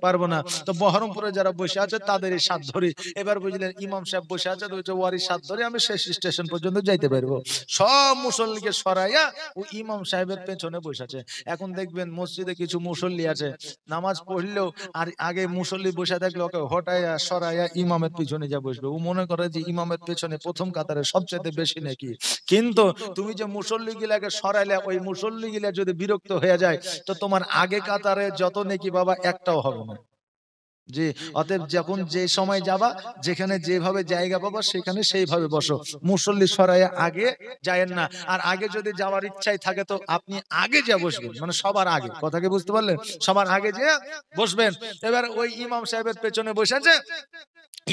[SPEAKER 1] পারবো না। তো বহরমপুরে যারা বসে আছে তাদেরই সাথ ধরি। এবার বুঝলেন ইমাম সাহেব বসে আছে, ওয়ারি সাথ ধরে আমি শেষ স্টেশন পর্যন্ত যাইতে পারবো। সব মুসল্লিকে সরাইয়া ও ইমাম সাহেবের পেছনে বসে আছে। এখন দেখবেন মসজিদে কিছু মুসল্লি আছে, নামাজ পড়লেও আর আগে মুসল্লি বসে থাকলে ওকে হটাইয়া সরাইয়া ইমামের পিছনে যা বসবে, ও মনে করে যে ইমামের পেছনে প্রথম কাতারে সবচেয়ে বেশি নাকি। কিন্তু তুমি যে মুসল্লি গিলাকে সরাইলে, ওই মুসল্লি গিলা যদি বিরক্ত হয়ে যায়, তো তোমার আগে কাতারে যত নেকি বাবা একটাও হবে না। জি, অতএব যখন যে সময় যাবা, যেখানে যেভাবে জায়গা পাবা সেখানে সেইভাবে বসো, মুসল্লি সরাইয়া আগে যায়েন না। আর আগে যদি যাওয়ার ইচ্ছাই থাকে তো আপনি আগে যা বসবেন, মানে সবার আগে, কথা কি বুঝতে পারলেন, সবার আগে যে বসবেন। এবার ওই ইমাম সাহেবের পেছনে বসে আছে,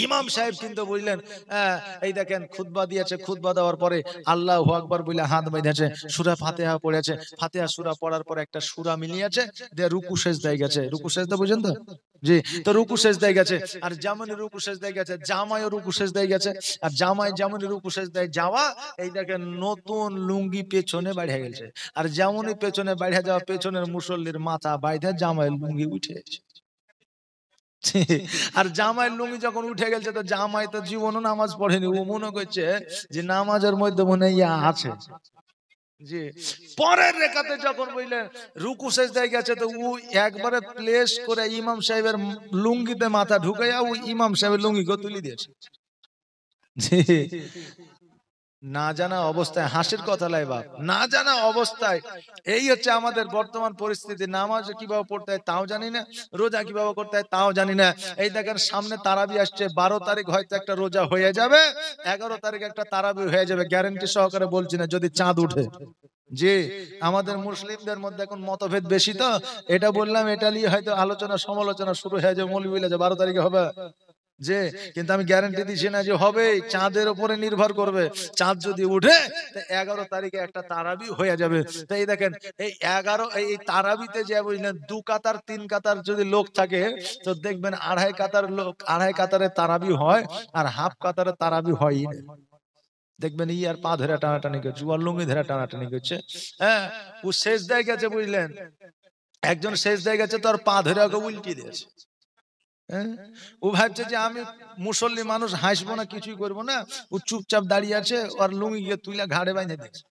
[SPEAKER 1] ইমাম সাহেব কিন্তু বুঝলেন এই দেখেন খুতবা দিয়েছে, খুতবা দেওয়ার পরে আল্লাহু আকবার বলে হাত বেঁধেছে, সূরা ফাতিহা পড়েছে, ফাতিহা সূরা পড়ার পর একটা সূরা মিলিয়েছে, দিয়ে রুকু সেজদায় গেছে, রুকু সেজদা বুঝেন তো, জি তো রুকু সেজদায় গেছে, আর জামানি রুকু সেজদায় গেছে, জামাইও রুকু সেজদায় গেছে, আর জামাই জামানি রুকু সেজদায় যাওয়া, এই দেখেন নতুন লুঙ্গি পেছনে বাড়িয়ে গেছে, আর জামানি পেছনে বাড়িয়ে যাওয়া, পেছনের মুসল্লির মাথা বাইধে জামাইয়ের লুঙ্গি উঠে গেছে। আর জামাইয়ের লুঙ্গি যখন উঠে গেছে, তো জামাই তো জীবনও নামাজ পড়েনি, ও মনে করছে যে নামাজের মধ্যে মনে ইয়া আছে। জি, পরের রেখাতে যখন বুঝলেন রুকু সেজদায় গেছে, তো ও একবারে প্লেস করে ইমাম সাহেবের লুঙ্গিতে মাথা ঢুকাইয়া ও ইমাম সাহেবের লুঙ্গিকে তুলে দিয়েছে। জি, না জানা অবস্থায়, হাসির কথা লাই বাপ, না জানা অবস্থায় এই হচ্ছে আমাদের বর্তমান পরিস্থিতি। নামাজ কিভাবে পড়তে হয় তাও জানি না, রোজা কিভাবে করতে হয় তাও জানি না। এই দেখেন সামনে তারাবি আসছে, 12 তারিখ হয়তো একটা রোজা হয়ে যাবে, 11 তারিখ একটা তারাবি হয়ে যাবে, গ্যারান্টি সহকারে বলছি না, যদি চাঁদ উঠে। জি, আমাদের মুসলিমদের মধ্যে এখন মতভেদ বেশি, তো এটা বললাম, এটা নিয়ে হয়তো আলোচনা সমালোচনা শুরু হয়ে যাবে, মৌলবি যে 12 তারিখে হবে, যে কিন্তু আমি গ্যারান্টি দিচ্ছি না যে হবে, চাঁদের উপরে নির্ভর করবে। চাঁদ যদি উঠে তো 11 তারিখে একটা তারাবি হয়ে যাবে। তো এই দেখেন এই 11 এই তারাবিতে যে বুঝলেন 2 কাতার 3 কাতার যদি লোক থাকে, তো দেখবেন 2.5 কাতার লোক, 2.5 কাতারে তারাবি হয়, আর হাফ কাতারে তারাবি হয়ই না। দেখবেন ই আর পা ধরে টানাটানি করছে, আর লুঙ্গি ধরে টানাটানি করছে। হ্যাঁ, ও শেষ দেয় গেছে বুঝলেন, একজন শেষ দেয় গেছে, তো আর পা ধরে ওকে উল্টি দিয়েছে। ও ভাবছে যে আমি মুসল্লি মানুষ, হাসবো না, কিছুই করবো না, ও চুপচাপ দাঁড়িয়ে আছে, আর লুঙ্গি গিয়ে তুলে ঘাড়ে বাইন্ধে দিয়েছে।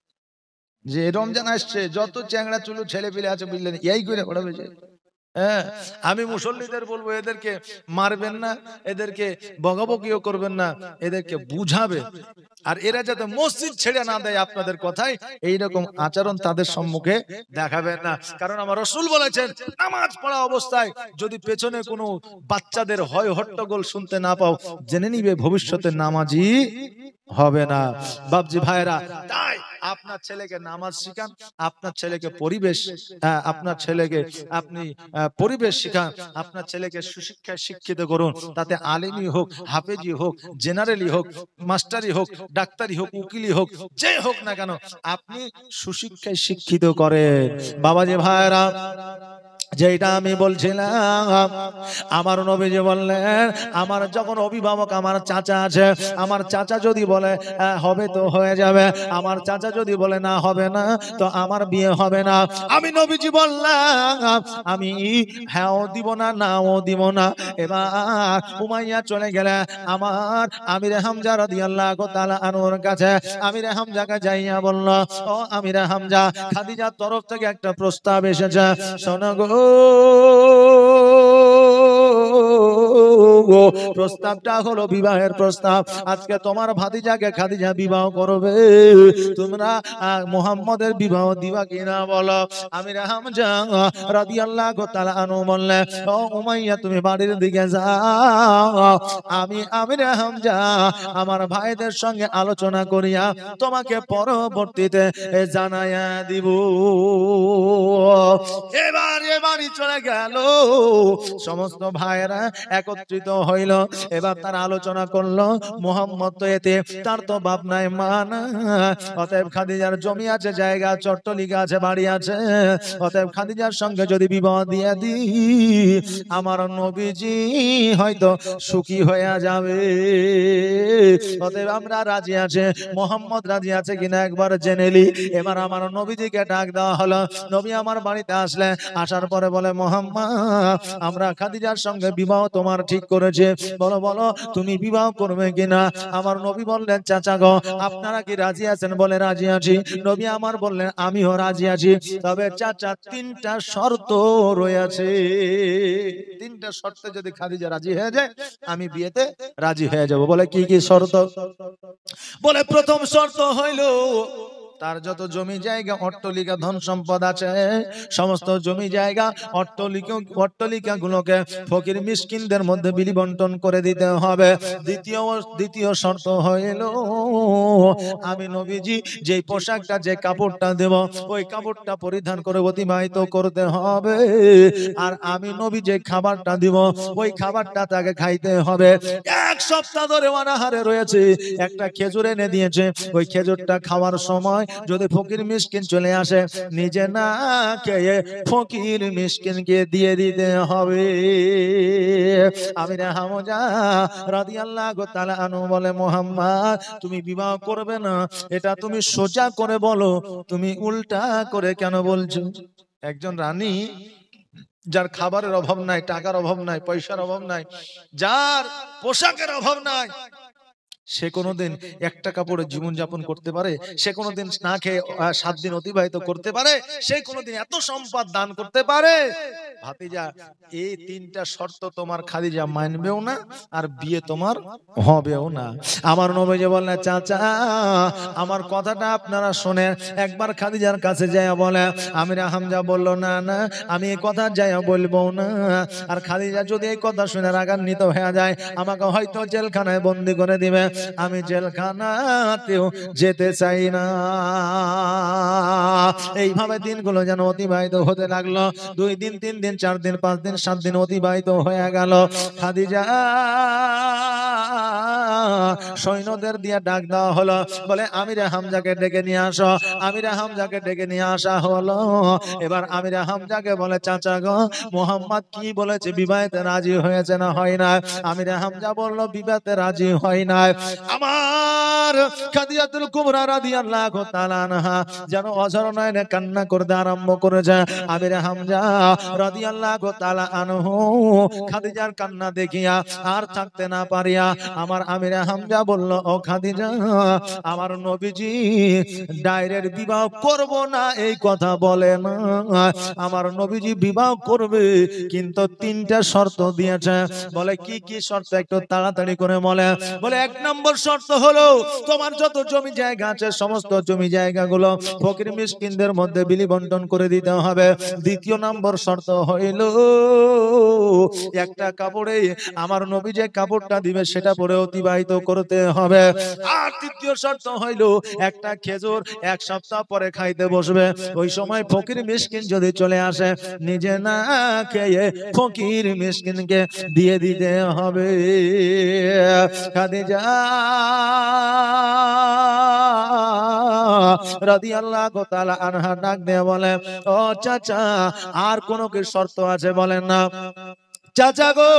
[SPEAKER 1] যে রমজান আসছে, যত চ্যাংড়া চুলু ছেলে পেলে আছে বুঝলেন, এই করে পড়াবে যে। হ্যাঁ, আমি মুসল্লিদের বলবো এদেরকে মারবেন না, এদেরকে বকাবকিও করবেন না, এদেরকে বুঝাবে, আর এরা যাতে মসজিদ ছেড়ে না দেয় আপনাদের কথায়, এইরকম আচরণ তাদের সম্মুখে দেখাবেন না। কারণ আমার রাসূল বলেছেন, নামাজ পড়া অবস্থায় যদি পেছনে কোনো বাচ্চাদের হয় হট্টগোল শুনতে না পাও, জেনে নিবে ভবিষ্যতে নামাজি হবে না। বাপজি ভাইরা, তাই আপনার ছেলেকে নামাজ শিখান, আপনার ছেলেকে পরিবেশ, আপনার ছেলেকে আপনি পরিবেশ শিখান, আপনার ছেলেকে সুশিক্ষায় শিক্ষিত করুন, তাতে আলেমই হোক, হাফেজি হোক, জেনারেলি হোক, মাস্টারি হোক, ডাক্তারি হোক, উকিলি হোক, যে হোক না কেন, আপনি সুশিক্ষায় শিক্ষিত করেন। বাবাজি ভাইরা, যেটা আমি বলছিলাম, আমার নবীজি বললেন, আমার যখন অভিভাবক আমার চাচা আছে, আমার চাচা যদি বলে হবে তো হয়ে যাবে, আমার চাচা যদি বলে না হবে না, তো আমার বিয়ে হবে না, আমি নবীজি বললাম আমি হ্যাঁও দিব না, নাও দিব না। এবার উমাইয়া চলে গেলে আমার আমির হামজা রাদিয়াল্লাহু তাআলা আনহুর কাছে, আমির হামজাকে যাইয়া বলল, ও আমির হামজা, খাদিজার তরফ থেকে একটা প্রস্তাব এসেছে, শোনো গো, প্রস্তাবটা হলো বিবাহের প্রস্তাব। আজকে তোমার ভাতিজাকে খাদিজা বিবাহ করবে, তোমরা মুহাম্মদের বিবাহ দিবা কিনা বলো? আমির হামজা রাদিয়াল্লাহু তাআলা আনহু বললেন, ও উমাইয়া তুমি বাড়ির দিকে যাও, আমি আমির হামজা আমার ভাইদের সঙ্গে আলোচনা করিয়া তোমাকে পরবর্তীতে জানাইয়া দিব। এবারই চলে গেল, সমস্ত ভাইরা একত্রিত হইল। এবার তারা আলোচনা করলো, মুহাম্মদ তো এতে, তার তো বাপ নাই মা না, অতএব খাদিজার জমি আছে, জায়গা, চট্টলিকা আছে, বাড়ি আছে, অতএব খাদিজার সঙ্গে যদি বিবাহ দিয়ে দি আমার নবীজি হয়তো সুখী হয়ে যাবে। অতএব আমরা রাজি আছে, মুহাম্মদ রাজি আছে কিনা একবার জেনে নি। এবার আমার নবীজিকে ডাক দেওয়া হলো। নবী আমার বাড়িতে আসলে, আসার পরে বলে, মুহাম্মদ আমরা খাদিজার সঙ্গে বিবাহ তোমার ঠিক করেছে, বলো বলো তুমি বিবাহ করবে কিনা? আমার নবী বললেন, চাচা গো আপনারা কি রাজি আছেন? বলে রাজি আছি। নবী আমার বললেন, আমিও রাজি আছি, তবে চাচা তিনটা শর্ত রয়েছে। তিনটা শর্তে যদি খাদিজা রাজি হয়ে যায় আমি বিয়েতে রাজি হয়ে যাব। বলে কি কি শর্ত? বলে প্রথম শর্ত হইল তার যত জমি জায়গা অট্টালিকা ধন সম্পদ আছে সমস্ত জমি জায়গা অট্টালিকা গুলোকে ফকির মিসকিনদের মধ্যে বিলি বন্টন করে দিতে হবে। দ্বিতীয় শর্ত হইল আমি নবীজি যে পোশাকটা যে কাপড়টা দেব ওই কাপড়টা পরিধান করে অতিবাহিত করতে হবে। আর আমি নবী যে খাবারটা দিব ওই খাবারটা তাকে খাইতে হবে। এক সপ্তাহ ধরে অনাহারে রয়েছে, একটা খেজুর এনে দিয়েছে, ওই খেজুরটা খাওয়ার সময় যদি ফকির মিসকিন চলে আসে নিজে না খেয়ে ফকির মিসকিনকে দিয়ে দিতে হবে। আমির হামজা রাদিয়াল্লাহু তাআলা আনহু বলে, মুহাম্মদ তুমি বিবাহ করবে না এটা তুমি সোজা করে বলো, তুমি উল্টা করে কেন বলছো? একজন রানী যার খাবারের অভাব নাই, টাকার অভাব নাই, পয়সার অভাব নাই, যার পোশাকের অভাব নাই, সে কোনোদিন একটা কাপড়ে জীবন যাপন করতে পারে? সে কোনোদিন না খেয়ে 7 দিন অতিবাহিত করতে পারে? সে কোনোদিন এত সম্পদ দান করতে পারে? ভাতিজা এই তিনটা শর্ত তোমার খাদিজা মানবেও না আর বিয়ে তোমার হবেও না। আমার নবী বললেন, চাচা আমার কথাটা আপনারা শুনে একবার খাদিজার কাছে যায় বলে। আমির হামজা বলল, না না আমি এই কথা যাইয়া বলবো না। আর খাদিজা যদি এই কথা শুনে রাগান্বিত হয়ে যায় আমাকে হয়তো জেলখানায় বন্দি করে দিবে। আমি জেলখানাতেও যেতে চাই না। এইভাবে দিনগুলো যেন অতিবাহিত হতে লাগলো। 2 দিন 3 দিন 4 দিন 5 দিন 7 দিন অতিবাহিত হয়ে গেল। খাদিজা সৈন্যদের দিয়ে ডাক দেওয়া হলো, বলে আমির হামজাকে ডেকে নিয়ে আসো। আমির হামজাকে ডেকে নিয়ে আসা হলো। এবার আমির হামজাকে বলে, চাচা গো মুহাম্মদ কি বলেছে, বিবাহেতে রাজি হয়েছে না হয় না? আমির হামজা বলল, বিবাহেতে রাজি হয় না। আমার খাদিজাতুল কুবরা রাদিয়াল্লাহু তাআলা আনহা যেন অঝর নয়নে কান্না করতে আরম্ভ করেছে। আমির হামজা রাদিয়াল্লাহু তাআলা আনহু খাদিজার কান্না দেখিয়া আর থাকতে না পারিয়া আমার আমির হামজা বলল, ও খাদিজা আমার নবীজি ডাইরেক্ট বিবাহ করব না এই কথা বলে না, আমার নবীজি বিবাহ করবে কিন্তু 3টা শর্ত দিয়েছে। বলে কি কি শর্ত একটু তাড়াতাড়ি করে বলে। বলে 1 নম্বর শর্ত হলো তোমার যত জমি জায়গা আছে সমস্ত জমি জায়গাগুলো ফকির মিসকিনদের মধ্যে বিলি বন্টন করে দিতে হবে। 2য় নম্বর শর্ত হইল একটা কাপড়ে আমার নবী যে কাপড়টা দিবে সেটা পরে অতিবাহিত করতে হবে। আর 3য় শর্ত হইল একটা খেজুর 1 সপ্তাহ পরে খাইতে বসবে, ওই সময় ফকির মিসকিন যদি চলে আসে নিজে না খেয়ে ফকির মিসকিনকে দিয়ে দিতে হবে। খাদিজা রাদিয়াল্লাহু তাআলা আনহা ডাক দিয়ে বলে, ও চাচা আর কোনো কি শর্ত আছে বলেন না? চাচা গো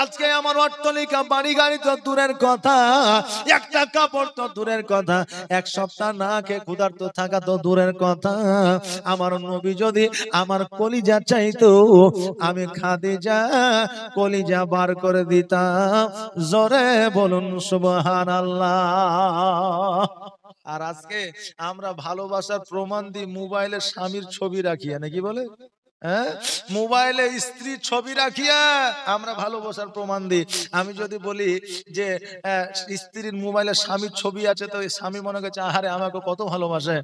[SPEAKER 1] আজকে আমার অট্টালিকা বাড়ি গাড়ি তো দূরের কথা, একটা কাপড় তো দূরের কথা, 1 সপ্তাহ না খেয়ে ক্ষুধার্ত থাকা তো দূরের কথা, আমার নবী যদি আমার কলিজা চাইতো আমি খাদিজা কলিজা বার করে দিতাম। জোরে বলুন সুবহানাল্লাহ। আর আজকে আমরা ভালোবাসার প্রমাণ দিই মোবাইলে স্বামীর ছবি রাখি, নাকি বলে? হ্যাঁ, মোবাইলে স্ত্রীর ছবি রাখিয়া আমরা ভালোবাসার প্রমাণ দিই। আমি যদি বলি যে স্ত্রীর মোবাইলে স্বামীর ছবি আছে, তো স্বামী মনে করছে আহারে আমাকে কত ভালোবাসে।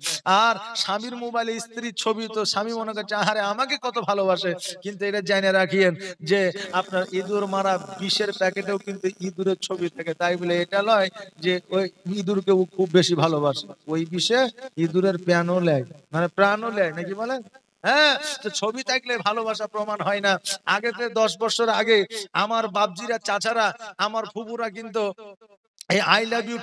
[SPEAKER 1] আর স্বামীর মোবাইলে স্ত্রীর ছবি, তো স্বামী মনে করছে আহারে আমাকে কত ভালোবাসে। কিন্তু এটা জেনে রাখিয়েন যে আপনার ইঁদুর মারা বিষের প্যাকেটেও কিন্তু ইঁদুরের ছবি থাকে। তাই বলে এটা নয় যে ওই ইঁদুরকে ও খুব বেশি ভালোবাসে। ওই বিষে ইঁদুরের প্রাণও নেয়, মানে প্রাণও নেয় নাকি বলেন। হ্যাঁ, তো ছবি থাকলে ভালোবাসা প্রমাণ হয় না। আগে 10 বছর আগে আমার বাপজিরা, চাচারা, আমার ফুপুরা কিন্তু এই আই লাভ ইউ